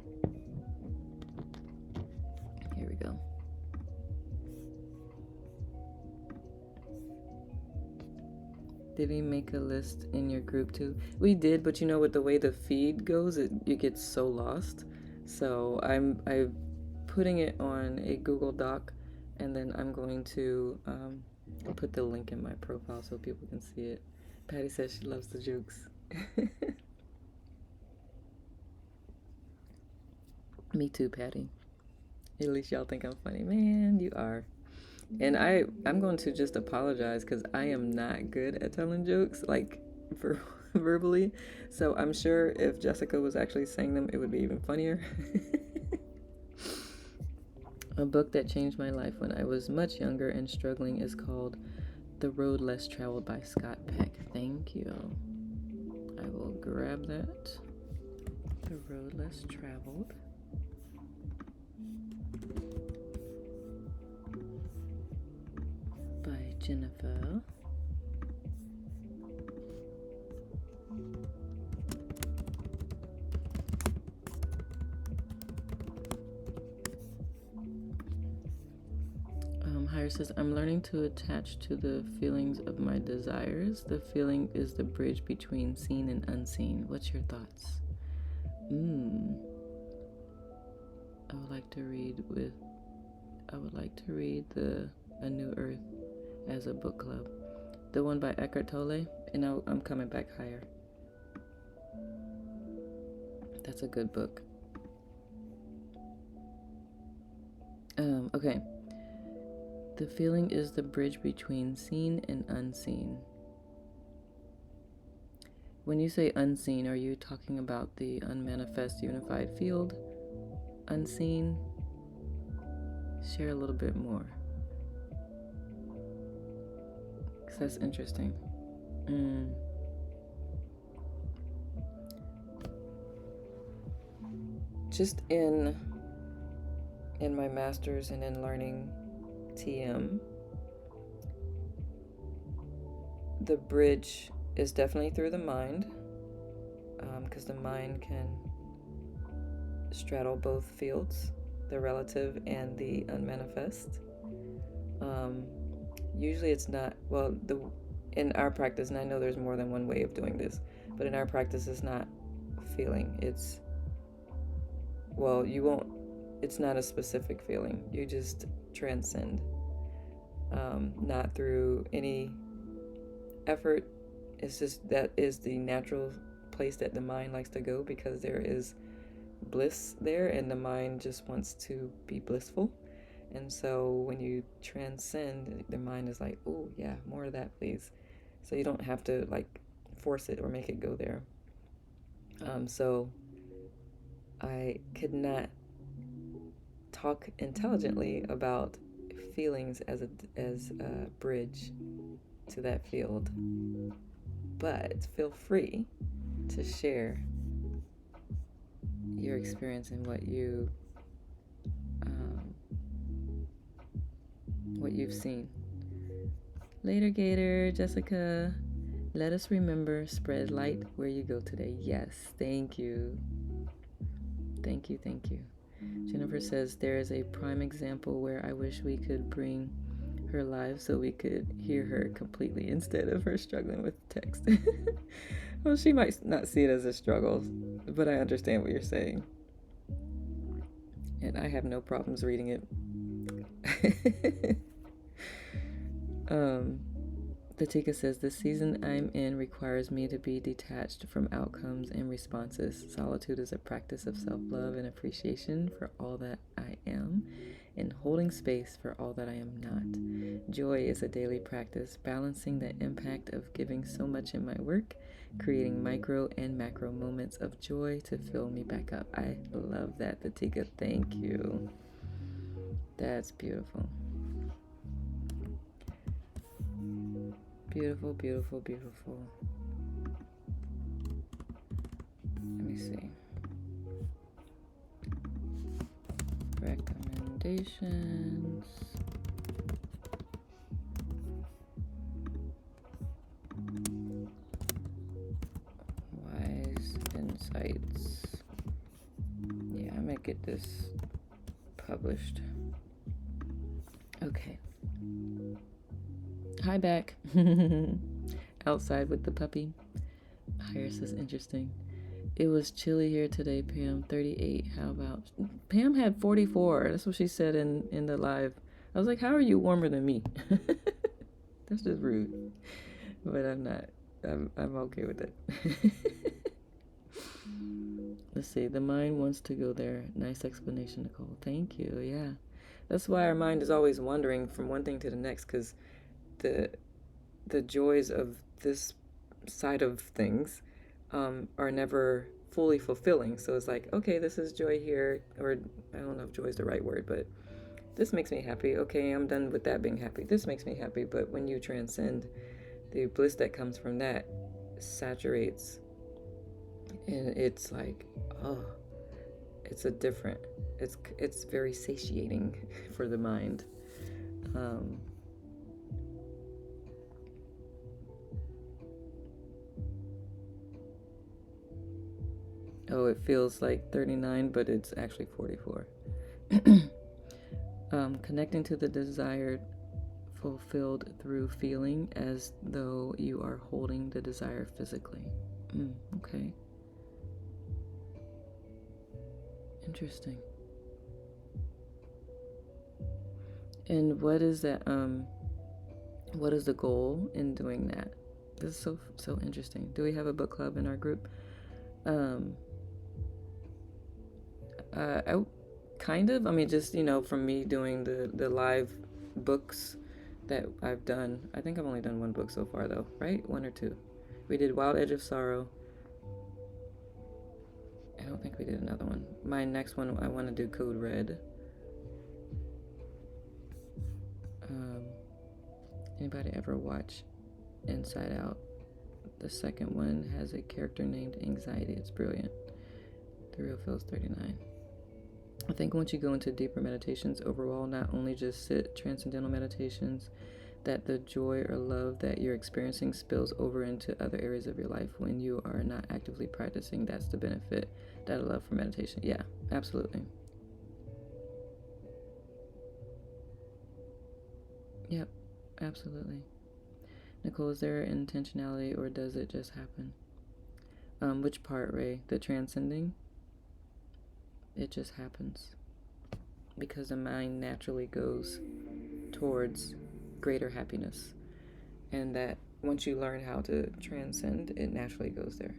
A: Here we go. Did we make a list in your group too? We did, but you know, with the way the feed goes, it gets so lost. So I'm putting it on a Google Doc, and then I'm going to put the link in my profile so people can see it. Patty says she loves the jokes. Me too, Patty. At least y'all think I'm funny. Man, you are. And I'm going to just apologize because I am not good at telling jokes, like verbally. So I'm sure if Jessica was actually saying them, it would be even funnier. A book that changed my life when I was much younger and struggling is called The Road Less Traveled by Scott Peck. Thank you. I will grab that. The Road Less Traveled. By Jennifer. Higher says, I'm learning to attach to the feelings of my desires. The feeling is the bridge between seen and unseen. What's your thoughts? I would like to read the A New Earth as a book club. The one by Eckhart Tolle, and I'm coming back higher. That's a good book. Okay. The feeling is the bridge between seen and unseen. When you say unseen, are you talking about the unmanifest unified field? Unseen? Share a little bit more. Because that's interesting. Just in my master's and in learning TM, the bridge is definitely through the mind, because the mind can straddle both fields, the relative and the unmanifest. Usually it's not, well, in our practice, and I know there's more than one way of doing this, but in our practice it's not feeling, it's not a specific feeling, you just transcend, not through any effort. It's just that is the natural place that the mind likes to go, because there is bliss there and the mind just wants to be blissful. And so when you transcend, the mind is like, oh yeah, more of that please. So you don't have to like force it or make it go there. So I could not talk intelligently about feelings as a bridge to that field, but feel free to share your experience and what you've seen. Later, Gator. Jessica, let us remember, spread light where you go today. Yes, thank you. Thank you. Jennifer says, there is a prime example where I wish we could bring her live so we could hear her completely instead of her struggling with text. Well, she might not see it as a struggle, but I understand what you're saying. And I have no problems reading it. Latika says, the season I'm in requires me to be detached from outcomes and responses. Solitude is a practice of self-love and appreciation for all that I am, and holding space for all that I am not. Joy is a daily practice, balancing the impact of giving so much in my work, creating micro and macro moments of joy to fill me back up. I love that, Latika. Thank you. That's beautiful. Beautiful, beautiful, beautiful. Let me see. foundations. Wise insights. Yeah, I'm gonna get this published. Okay. Hi, back. Outside with the puppy. Iris is interesting. It was chilly here today, Pam. 38. How about Pam had 44? That's what she said in the live. I was like, how are you warmer than me? That's just rude. But I'm not. I'm okay with it. Let's see. The mind wants to go there. Nice explanation, Nicole. Thank you. Yeah. That's why our mind is always wandering from one thing to the next, because the joys of this side of things are never fully fulfilling. So it's like, okay, this is joy here, or I don't know if joy is the right word, but this makes me happy. Okay, I'm done with that being happy. This makes me happy. But when you transcend, the bliss that comes from that saturates, and it's like, oh, it's a different. It's very satiating for the mind. Oh, it feels like 39, but it's actually 44. Connecting to the desired fulfilled through feeling as though you are holding the desire physically. Okay. Interesting. And what is that? What is the goal in doing that? This is so interesting. Do we have a book club in our group? I kind of. I mean, just from me doing the live books that I've done. I think I've only done one book so far, though. Right? One or two. We did Wild Edge of Sorrow. I don't think we did another one. My next one, I want to do Code Red. Anybody ever watch Inside Out? The second one has a character named Anxiety. It's brilliant. The Real Feels 39. I think once you go into deeper meditations overall, not only just sit transcendental meditations, that the joy or love that you're experiencing spills over into other areas of your life when you are not actively practicing. That's the benefit that I love for meditation. Yeah, absolutely. Yep, absolutely. Nicole, is there intentionality or does it just happen? Which part, Ray? The transcending? It just happens. Because the mind naturally goes towards greater happiness. And that once you learn how to transcend, it naturally goes there.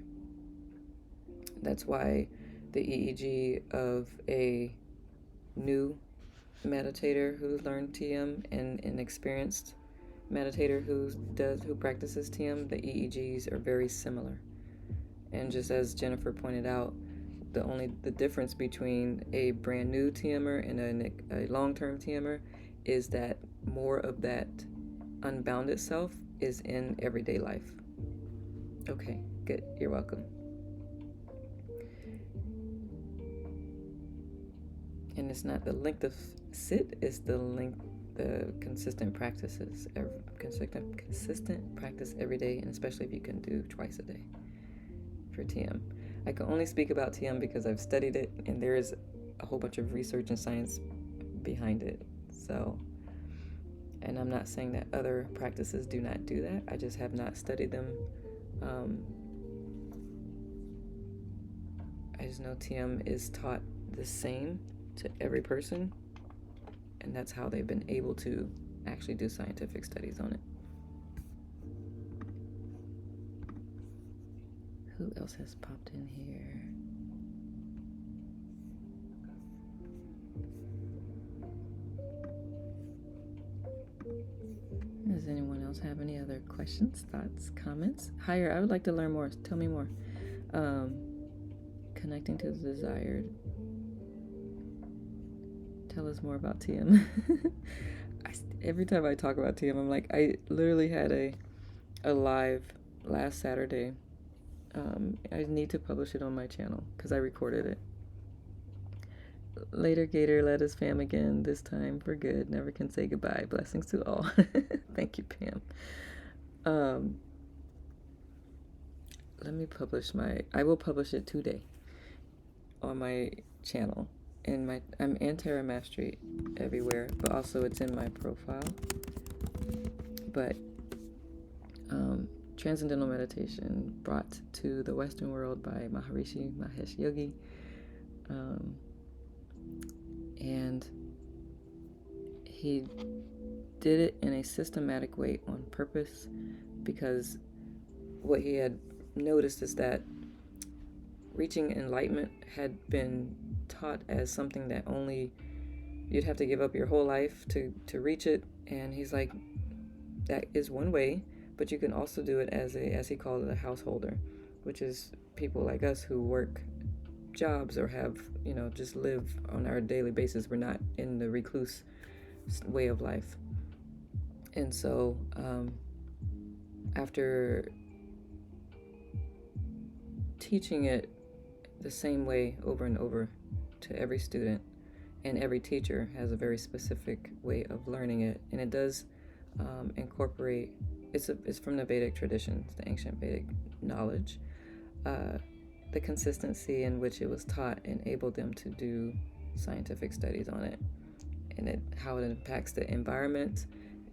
A: That's why the EEG of a new meditator who's learned TM and an experienced meditator who practices TM, the EEGs are very similar. And just as Jennifer pointed out, the difference between a brand new TMer and a long-term TMer is that more of that unbounded self is in everyday life. Okay, good. You're welcome. And it's not the length of sit, it's the consistent practices, consistent practice every day, and especially if you can do twice a day for TM. I can only speak about TM because I've studied it, and there is a whole bunch of research and science behind it. So, and I'm not saying that other practices do not do that. I just have not studied them. I just know TM is taught the same to every person, and that's how they've been able to actually do scientific studies on it. Who else has popped in here? Does anyone else have any other questions, thoughts, comments? Higher, I would like to learn more. Tell me more. Connecting to the desired. Tell us more about TM. Every time I talk about TM, I'm like, I literally had a live last Saturday. I need to publish it on my channel because I recorded it. Later, Gator, let us Pam again, this time for good. Never can say goodbye. Blessings to all. Thank you, Pam. Let me publish I will publish it today on my channel. I'm Antara Mastery everywhere, but also it's in my profile. But Transcendental Meditation brought to the Western world by Maharishi Mahesh Yogi. And he did it in a systematic way on purpose, because what he had noticed is that reaching enlightenment had been taught as something that only you'd have to give up your whole life to reach it. And he's like, that is one way, but you can also do it as he called it, a householder, which is people like us who work jobs or have, just live on our daily basis. We're not in the recluse way of life. And so after teaching it the same way over and over to every student, and every teacher has a very specific way of learning it, and it does incorporate, it's from the Vedic traditions, the ancient Vedic knowledge. The consistency in which it was taught enabled them to do scientific studies on it, and how it impacts the environment.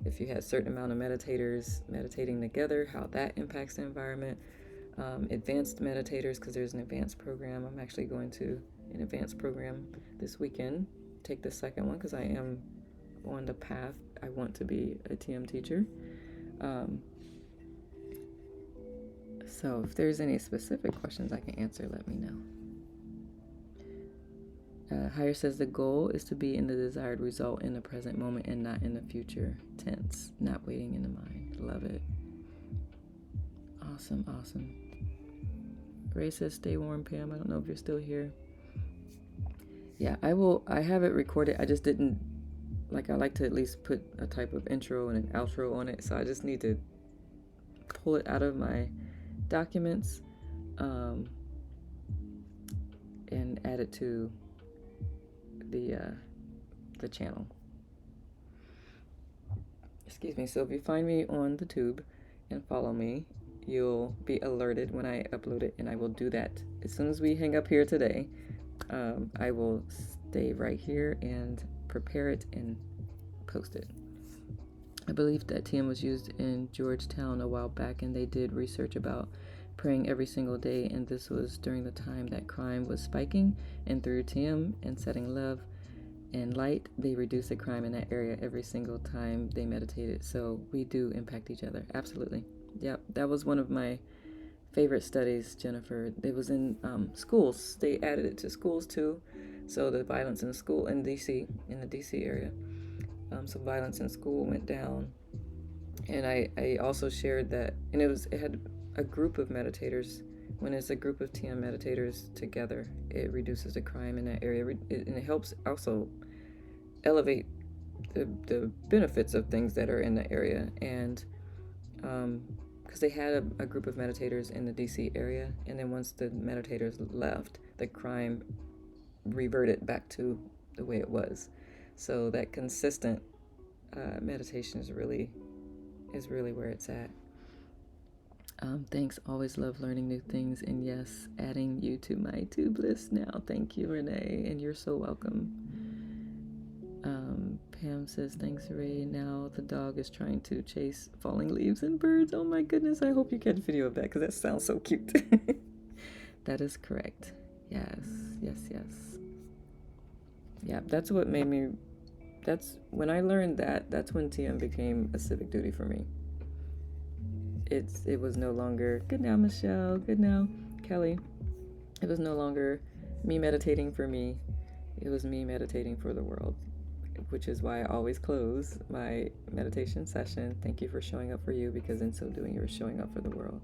A: If you had a certain amount of meditators meditating together, how that impacts the environment. Advanced meditators, because there's an advanced program. I'm actually going to an advanced program this weekend, take the second one, because I am on the path. I want to be a TM teacher. So if there's any specific questions I can answer, let me know. Higher says the goal is to be in the desired result in the present moment and not in the future tense, not waiting in the mind. Love it. Awesome. Ray says stay warm, Pam. I don't know if you're still here. Yeah, I have it recorded. I just didn't, I like to at least put a type of intro and an outro on it. So I just need to pull it out of my documents and add it to the channel. Excuse me. So if you find me on the tube and follow me, you'll be alerted when I upload it, and I will do that as soon as we hang up here today. I will stay right here and prepare it and post it. I believe that TM was used in Georgetown a while back, and they did research about praying every single day, and this was during the time that crime was spiking, and through TM and setting love and light, they reduced the crime in that area every single time they meditated. So we do impact each other. Absolutely. Yep, that was one of my favorite studies, Jennifer. It was in schools. They added it to schools too. So the violence in school in the DC area. So violence in school went down. And I also shared that, and it had a group of meditators. When it's a group of TM meditators together, it reduces the crime in that area, and it helps also elevate the benefits of things that are in the area. And because they had a group of meditators in the DC area, and then once the meditators left, the crime reverted back to the way it was. So that consistent meditation is really where it's at. Thanks. Always love learning new things, and yes, adding you to my tube list now. Thank you, Renee, and you're so welcome. Pam says, thanks, Ray. Now the dog is trying to chase falling leaves and birds. Oh my goodness, I hope you catch video of that, because that sounds so cute. That is correct. Yes. Yeah, that's what made me, when I learned that's when TM became a civic duty for me. It was no longer, good now, Michelle, good now, Kelly. It was no longer me meditating for me. It was me meditating for the world, which is why I always close my meditation session. Thank you for showing up for you, because in so doing, you're showing up for the world.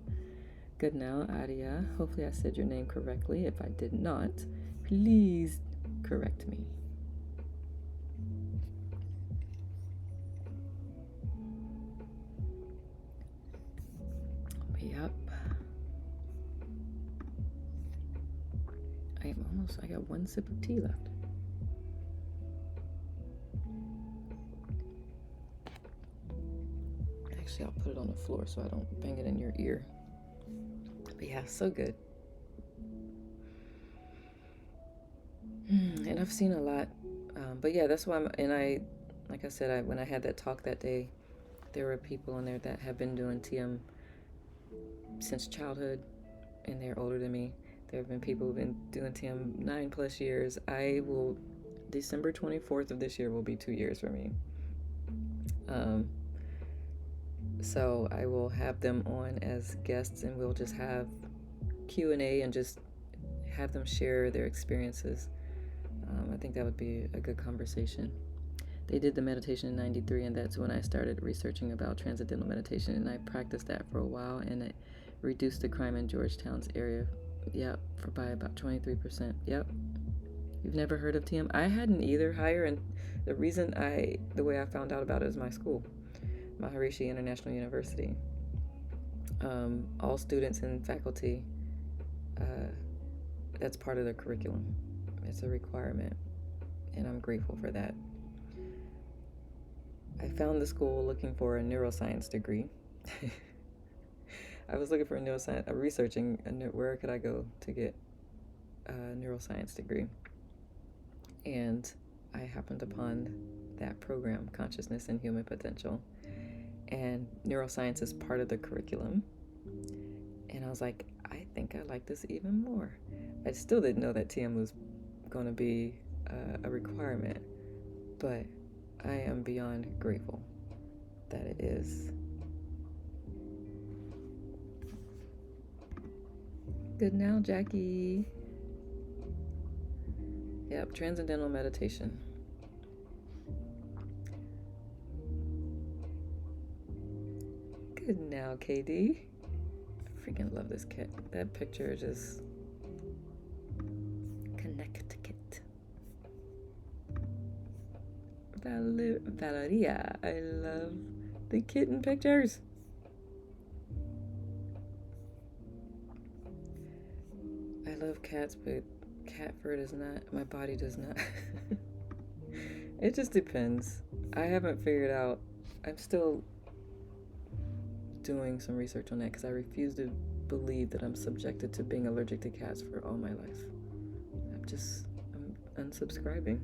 A: Good now, Adia. Hopefully I said your name correctly. If I did not, please correct me. Yep. I got one sip of tea left. Actually, I'll put it on the floor so I don't bang it in your ear. But yeah, so good. And I've seen a lot. But yeah, that's why like I said, when I had that talk that day, there were people in there that have been doing TM since childhood, and they're older than me. There have been people who've been doing TM 9+ years. December 24th of this year will be 2 years for me. So I will have them on as guests, and we'll just have Q&A and just have them share their experiences. I think that would be a good conversation. They did the meditation in 93, and that's when I started researching about transcendental meditation, and I practiced that for a while, and it reduced the crime in Georgetown's area, by about 23%. Yep. You've never heard of TM? I hadn't either. Higher, and the way I found out about it is my school, Maharishi International University. All students and faculty, that's part of their curriculum. It's a requirement, and I'm grateful for that. I found the school looking for a neuroscience degree. I was looking for researching where could I go to get a neuroscience degree. And I happened upon that program, Consciousness and Human Potential. And neuroscience is part of the curriculum. And I was like, I think I like this even more. I still didn't know that TM was going to be a requirement, but I am beyond grateful that it is. Good now, Jackie. Yep, transcendental meditation. Good now, KD. I freaking love this kit. That picture just Connecticut. Valeria, I love the kitten pictures. I love cats, but cat fur does not, my body does not. It just depends. I haven't figured out, I'm still doing some research on that because I refuse to believe that I'm subjected to being allergic to cats for all my life. I'm unsubscribing.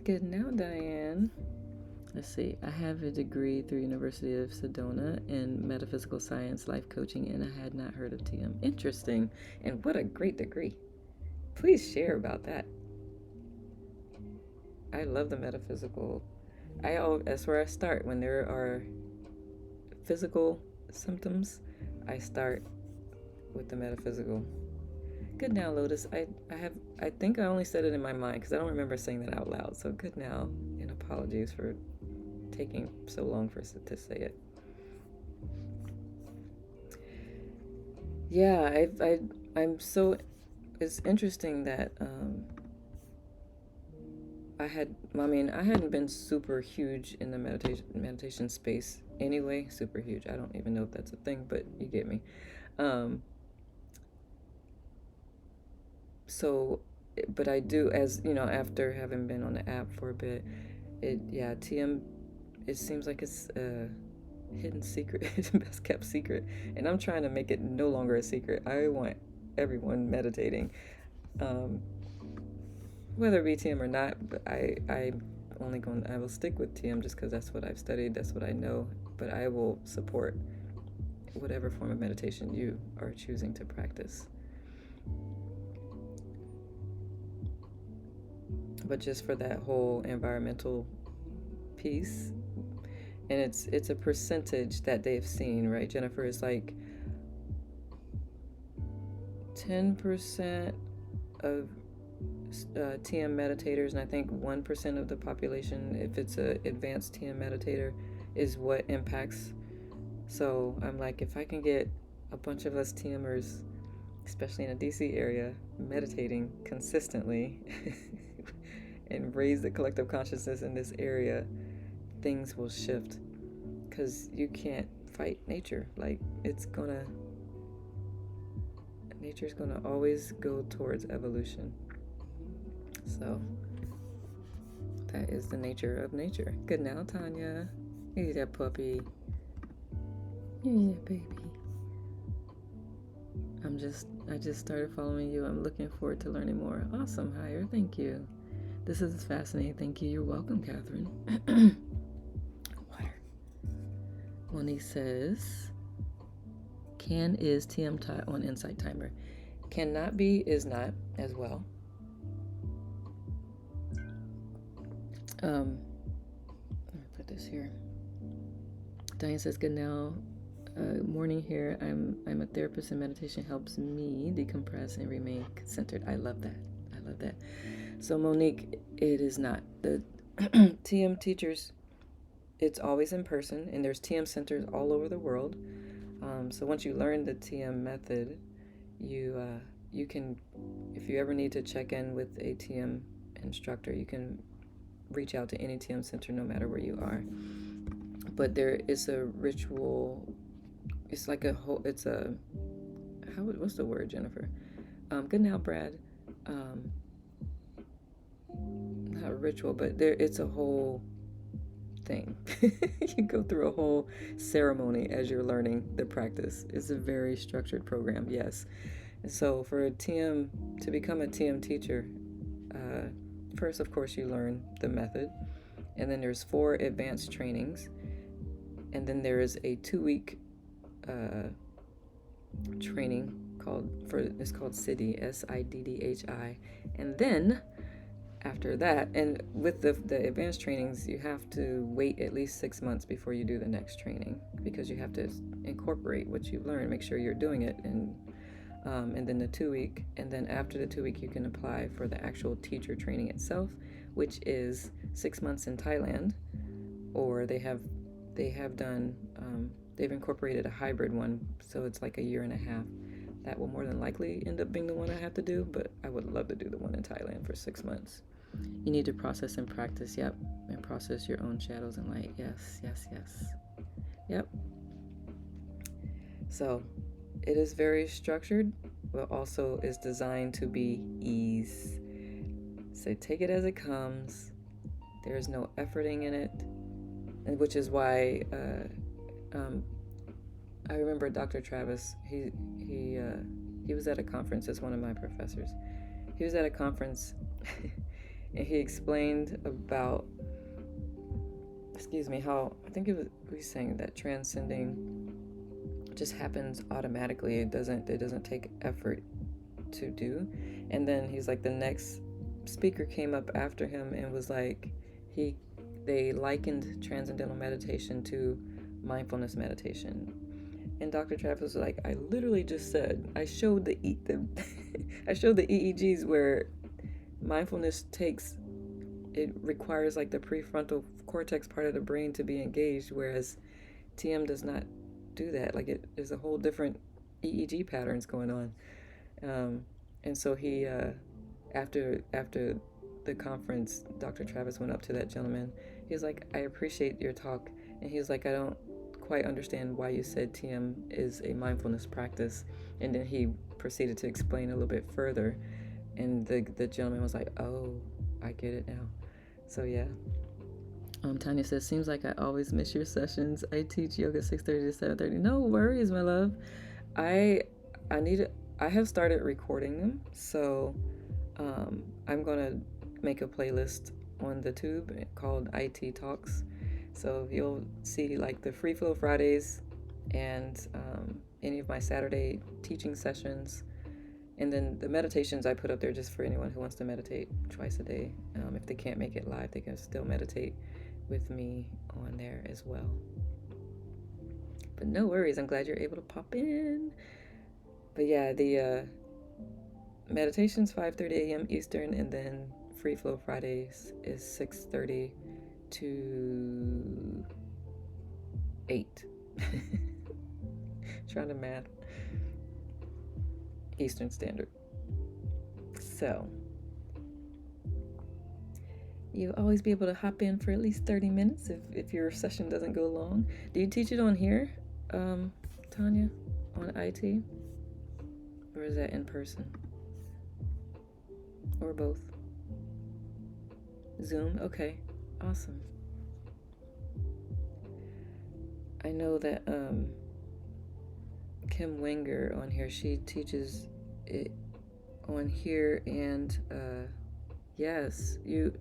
A: Good now, Diane. Let's see. I have a degree through University of Sedona in metaphysical science, life coaching, and I had not heard of TM. Interesting. And what a great degree. Please share about that. I love the metaphysical. That's where I start. When there are physical symptoms, I start with the metaphysical. Good now, Lotus. I think I only said it in my mind because I don't remember saying that out loud. So good now, and apologies for taking so long to say it. Yeah, I'm so. It's interesting that I hadn't been super huge in the meditation space anyway. Super huge. I don't even know if that's a thing, but you get me. So, but I do, as you know, after having been on the app for a bit, TM, it seems like it's a hidden secret, best kept secret, and I'm trying to make it no longer a secret. I want everyone meditating, whether it be TM or not. But I will stick with TM just because that's what I've studied, that's what I know. But I will support whatever form of meditation you are choosing to practice. But just for that whole environmental piece, and it's a percentage that they've seen, right? Jennifer, is like 10% of TM meditators, and I think 1% of the population, if it's an advanced TM meditator, is what impacts. So I'm like, if I can get a bunch of us TMers, especially in the DC area, meditating consistently and raise the collective consciousness in this area, things will shift. Because you can't fight nature. Like, Nature's going to always go towards evolution. So that is the nature of nature. Good now, Tanya. Hey, that puppy. Yeah, baby. I just started following you. I'm looking forward to learning more. Awesome, Hire. Thank you. This is fascinating. Thank you. You're welcome, Catherine. Water. Monique says, can is TM on Insight Timer. Cannot be is not as well. Let me put this here. Diane says, good now. Morning here. I'm a therapist, and meditation helps me decompress and remain centered. I love that. I love that. So Monique, it is not. The TM teachers, it's always in person, and there's TM centers all over the world. So once you learn the TM method, you can, if you ever need to check in with a TM instructor, you can reach out to any TM center no matter where you are. But there is a ritual. It's like a whole. It's a what's the word, Jennifer? Good now, Brad. Not a ritual, but it's a whole thing. You go through a whole ceremony as you're learning the practice. It's a very structured program, yes. And so for a TM, to become a TM teacher, first, of course, you learn the method, and then there's 4 advanced trainings, and then there is a 2-week training it's called SIDDHI, SIDDHI, and then after that, and with the advanced trainings, you have to wait at least 6 months before you do the next training, because you have to incorporate what you've learned, make sure you're doing it, and then the 2-week, and then after the 2-week, you can apply for the actual teacher training itself, which is 6 months in Thailand, or they have done, they've incorporated a hybrid one, so it's like a 1.5 years. That will more than likely end up being the one I have to do, but I would love to do the one in Thailand for 6 months. You need to process and practice, yep, and process your own shadows and light. Yes, yes, yes. Yep. So it is very structured, but also is designed to be ease. So take it as it comes. There's no efforting in it, and which is why I remember Dr. Travis. He was at a conference as one of my professors. He was at a conference, and he explained about, how I think he was saying that transcending just happens automatically. It doesn't take effort to do. And then he's like, the next speaker came up after him and was like, they likened transcendental meditation to mindfulness meditation. And Dr. Travis was like, I literally just said, I showed the EEGs where mindfulness it requires like the prefrontal cortex part of the brain to be engaged, whereas TM does not do that. Like there's a whole different EEG patterns going on. And so he, after the conference, Dr. Travis went up to that gentleman. He was like, I appreciate your talk. And he was like, I don't quite understand why you said TM is a mindfulness practice. And then he proceeded to explain a little bit further. And the gentleman was like, oh, I get it now. So yeah. Tanya says, seems like I always miss your sessions. I teach yoga 6:30 to 7:30. No worries, my love. I have started recording them, so I'm gonna make a playlist on the tube called IT Talks. So you'll see like the Free Flow Fridays and any of my Saturday teaching sessions. And then the meditations I put up there just for anyone who wants to meditate twice a day. If they can't make it live, they can still meditate with me on there as well. But no worries, I'm glad you're able to pop in. But yeah, the meditation's 5:30 a.m. Eastern, and then Free Flow Fridays is 6:30 to 8. Trying to math. Eastern Standard. So you'll always be able to hop in for at least 30 minutes if your session doesn't go long. Do you teach it on here, Tanya, on IT? Or is that in person? Or both? Zoom? Okay. Awesome. I know that Kim Wenger on here, she teaches it on here, and yes, you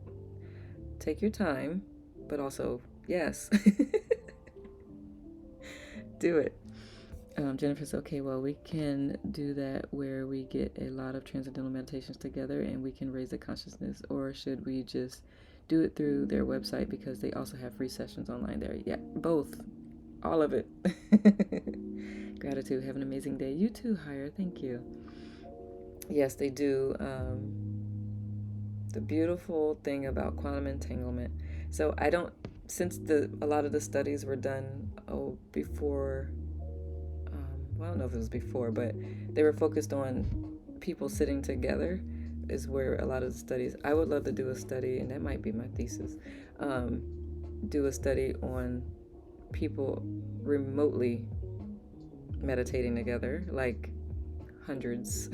A: take your time, but also yes. Do it. Jennifer said, okay, well, we can do that where we get a lot of transcendental meditations together and we can raise the consciousness, or should we just do it through their website because they also have free sessions online there? Yeah, both. All of it. Gratitude. Have an amazing day. You too, Higher. Thank you. Yes, they do. The beautiful thing about quantum entanglement. So I don't, since a lot of the studies were done before, well, I don't know if it was before, but they were focused on people sitting together is where a lot of the studies, I would love to do a study, and that might be my thesis, do a study on people remotely meditating together, like hundreds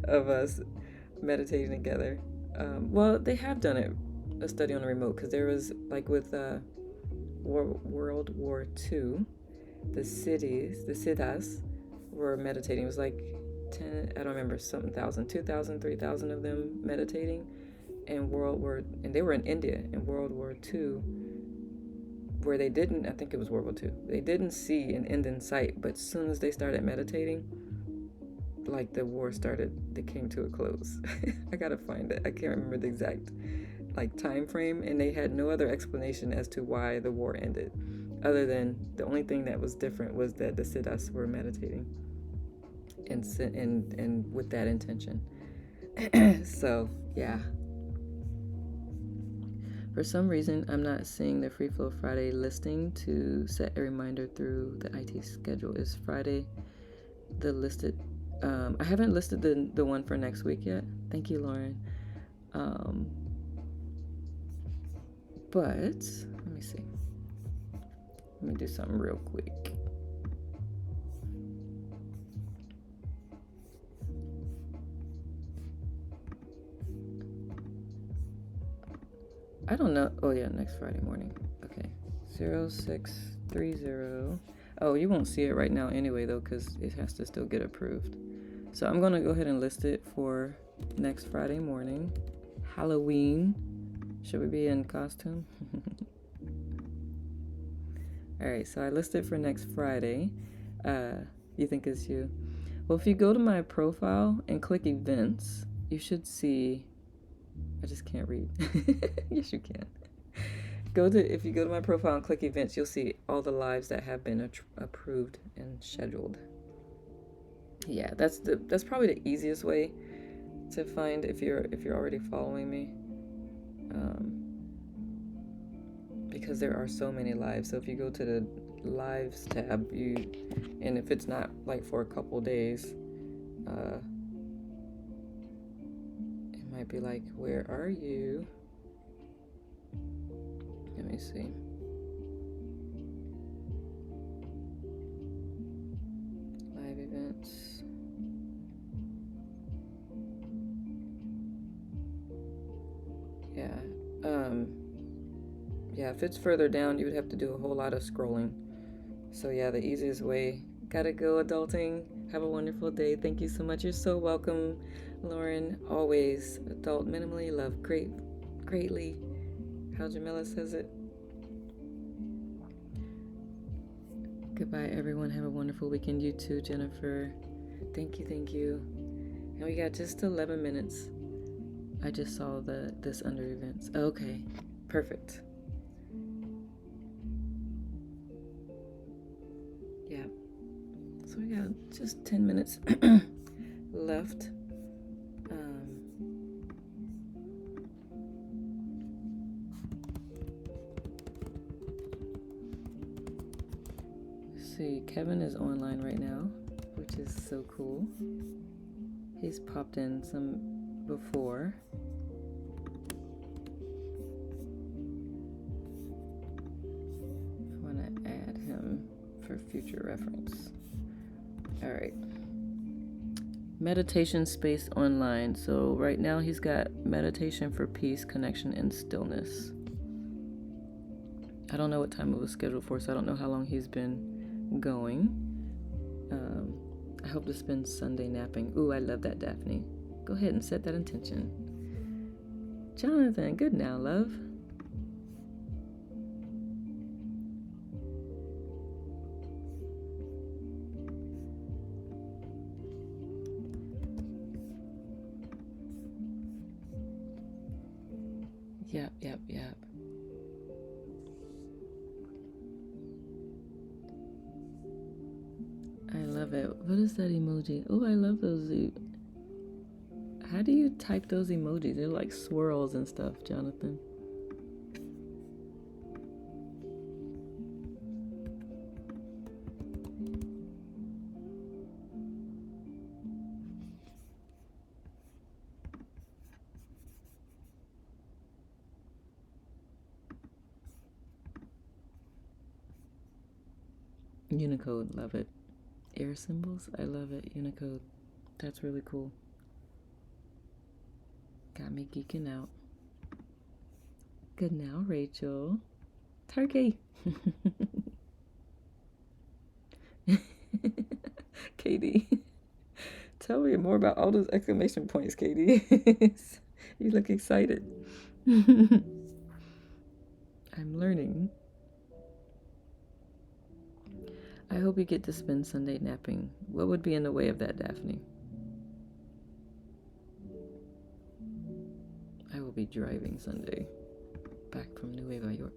A: of us meditating together. Well, they have done it, a study on the remote, because there was, like with World War II, the Siddhas were meditating. It was like 10, I don't remember, something thousand, 2,000, 3,000 of them meditating. And they were in India in World War II, where they didn't, I think it was World War II, they didn't see an end in sight, but as soon as they started meditating, like the war started, they came to a close. I gotta find it. I can't remember the exact like time frame, and they had no other explanation as to why the war ended, other than the only thing that was different was that the Siddhas were meditating and with that intention. So yeah. For some reason, I'm not seeing the Free Flow Friday listing. To set a reminder through the IT schedule, is Friday the listed? I haven't listed the one for next week yet. Thank you, Lauren. But let me see. Let me do something real quick. I don't know. Oh yeah, next Friday morning. Okay. 0630. Oh, you won't see it right now anyway though, because it has to still get approved. So I'm gonna go ahead and list it for next Friday morning. Halloween. Should we be in costume? Alright, so I listed for next Friday. You think it's you? Well, if you go to my profile and click events, you should see. I just can't read. Yes, you can. If you go to my profile and click events, you'll see all the lives that have been approved and scheduled. Yeah, that's probably the easiest way to find if you're already following me, because there are so many lives. So if you go to the lives tab, and if it's not like for a couple days, it might be like, where are you? Let me see. Live events. Yeah. Yeah, if it's further down, you would have to do a whole lot of scrolling. So yeah, the easiest way. Gotta go, adulting. Have a wonderful day. Thank you so much. You're so welcome, Lauren. Always adult minimally, love greatly. How Jamila says it. Goodbye, everyone. Have a wonderful weekend. You too, Jennifer. Thank you. And we got just 11 minutes. I just saw this under events. Okay, perfect. Yeah. So we got just 10 minutes left. See, Kevin is online right now, which is so cool. He's popped in some before. I want to add him for future reference. All right. meditation space online. So right now he's got meditation for peace, connection, and stillness. I don't know what time it was scheduled for, so I don't know how long he's been going. I hope to spend Sunday napping. Ooh, I love that, Daphne. Go ahead and set that intention. Jonathan, good now, love. Yep. I love it. What is that emoji? Oh, I love those. How do you type those emojis? They're like swirls and stuff, Jonathan. Unicode, love it. Air symbols, I love it. Unicode, that's really cool. Got me geeking out. Good now, Rachel. Turkey. Katie, tell me more about all those exclamation points, Katie. You look excited. I'm learning. I hope you get to spend Sunday napping. What would be in the way of that, Daphne? I will be driving Sunday back from Nueva York.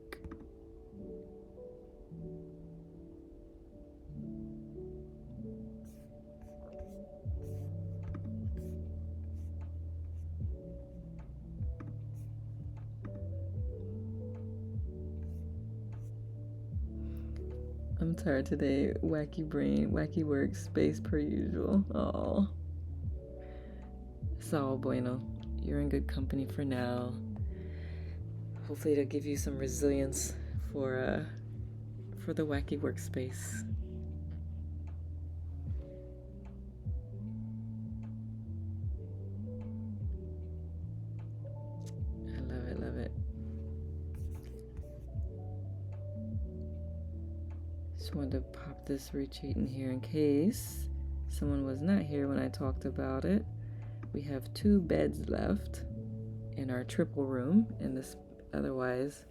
A: I'm tired today. Wacky brain, wacky work, space per usual. Oh, it's all bueno. You're in good company for now. Hopefully it'll give you some resilience for the wacky workspace. I love it. Just wanted to pop this retreat in here in case someone was not here when I talked about it. We have 2 beds left in our triple room, and otherwise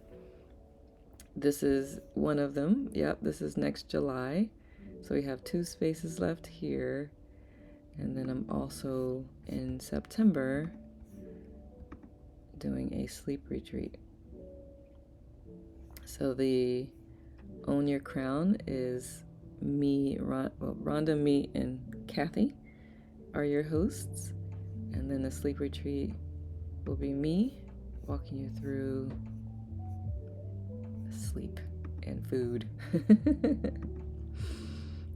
A: this is one of them. Yep, this is next July. So we have 2 spaces left here. And then I'm also in September doing a sleep retreat. So the Own Your Crown is me, Rhonda, me, and Kathy are your hosts. And then the sleep retreat will be me walking you through sleep and food.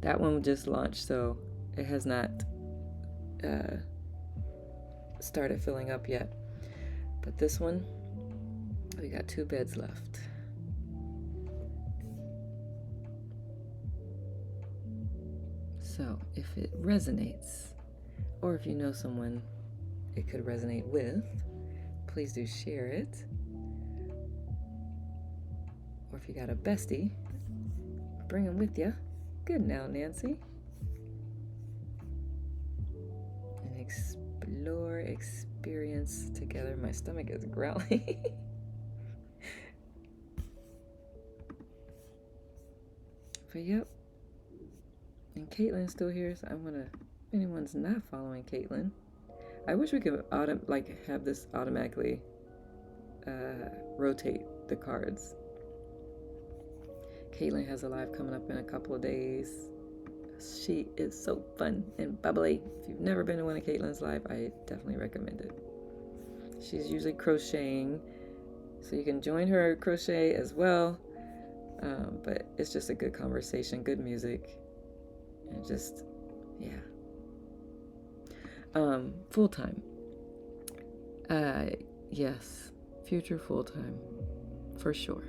A: That one just launched, so it has not started filling up yet. But this one, we got 2 beds left. So if it resonates, or if you know someone it could resonate with, please do share it. Or if you got a bestie, bring them with you. Good now, Nancy. And explore, experience together. My stomach is growling. But yep. And Caitlin's still here, so I'm gonna, if anyone's not following Caitlin, I wish we could have this automatically rotate the cards. Caitlin has a live coming up in a couple of days. She is so fun and bubbly. If you've never been to one of Caitlin's live, I definitely recommend it. She's usually crocheting, so you can join her crochet as well. But it's just a good conversation, good music, and just, yeah. Full-time. Yes, future full-time, for sure.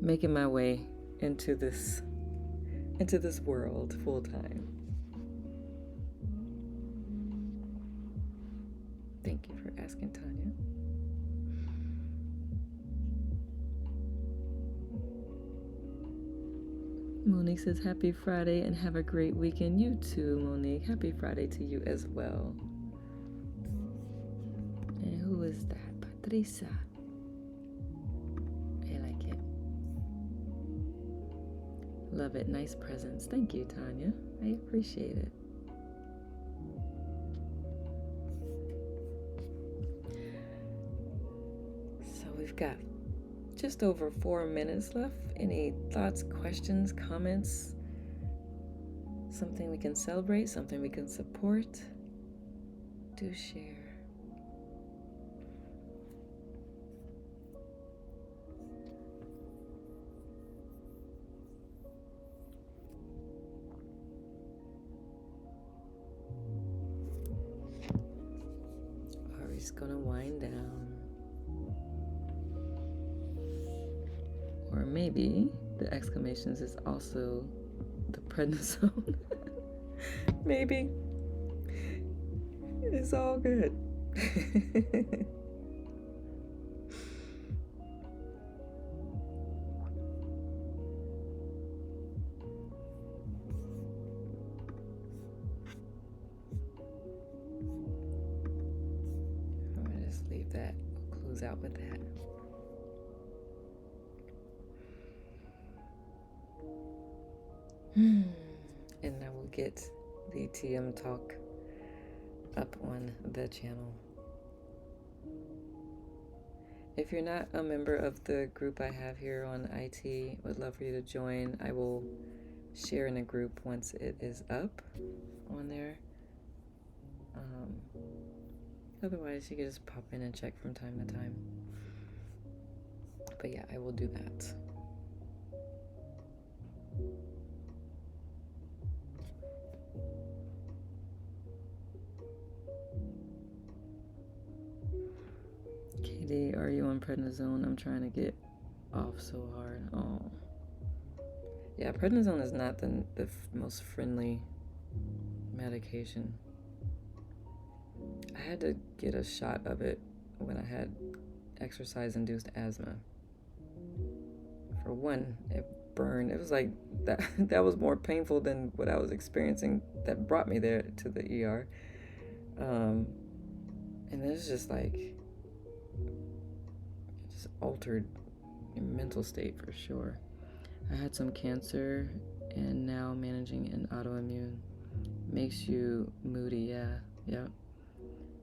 A: Making my way into this world full-time. Thank you for asking, Tanya. Monique says, happy Friday and have a great weekend. You too, Monique. Happy Friday to you as well. And who is that? Patricia. I like it. Love it. Nice presents. Thank you, Tanya. I appreciate it. So we've got just over 4 minutes left. Any thoughts, questions, comments? Something we can celebrate, something we can support? Do share. Ari's gonna wind down. Or maybe the exclamations is also the prednisone. Maybe. It's all good. I'm gonna just leave that. We'll close out with that. And I will get the TM talk up on the channel. If you're not a member of the group I have here on IT, would love for you to join. I will share in a group once it is up on there. Otherwise, you can just pop in and check from time to time. But yeah, I will do that. Katie, are you on prednisone? I'm trying to get off so hard. Oh. Yeah, prednisone is not the most friendly medication. I had to get a shot of it when I had exercise-induced asthma. For one, it burned. It was like that was more painful than what I was experiencing that brought me there to the ER. And it was just like, it just altered your mental state for sure. I had some cancer and now managing an autoimmune. Makes you moody, yeah.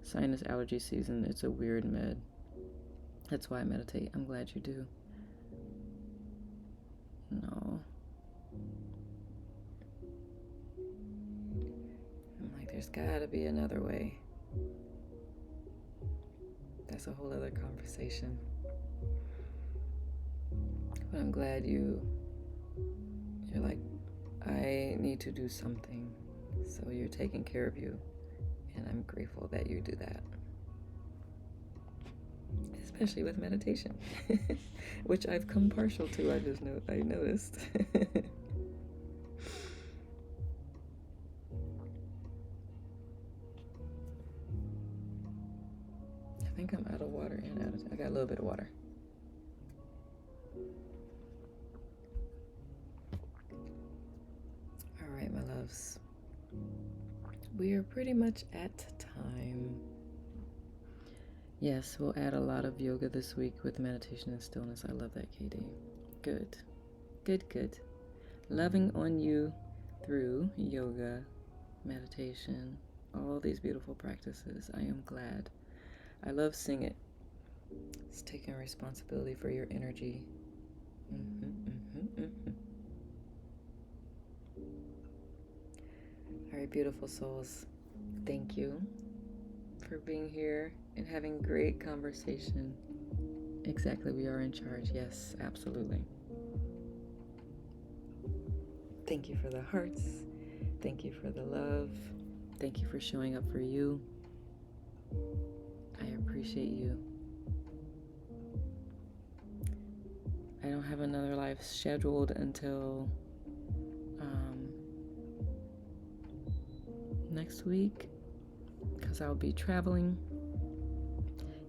A: Sinus allergy season, it's a weird med. That's why I meditate. I'm glad you do. No. I'm like, there's gotta be another way. That's a whole other conversation. But I'm glad you're like, I need to do something. So you're taking care of you. And I'm grateful that you do that. Especially with meditation, which I've come partial to. I noticed. I think I'm out of water and out of. I got a little bit of water. All right, my loves. We are pretty much at time. Yes, we'll add a lot of yoga this week with meditation and stillness. I love that, Katie. Good. Loving on you through yoga, meditation, all these beautiful practices. I am glad. I love seeing it. It's taking responsibility for your energy. All right, beautiful souls. Thank you for being here and having great conversation. Exactly, we are in charge. Yes, absolutely. Thank you for the hearts. Thank you for the love. Thank you for showing up for you. I appreciate you. I don't have another live scheduled until next week because I'll be traveling.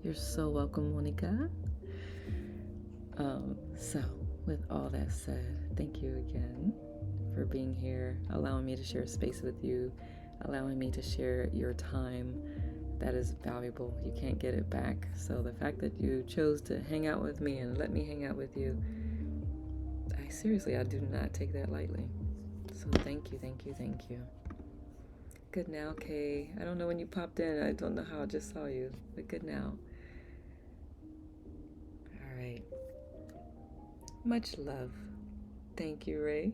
A: You're so welcome, Monica. So, with all that said, thank you again for being here, allowing me to share space with you, allowing me to share your time. That is valuable. You can't get it back. So, the fact that you chose to hang out with me and let me hang out with you, I do not take that lightly. So, thank you, thank you, thank you. Good now, Kay. I don't know when you popped in. I don't know how I just saw you, but good now. All right. Much love. Thank you, Ray.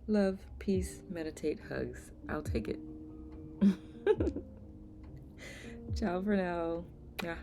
A: Love, peace, meditate, hugs. I'll take it. Ciao for now. Yeah.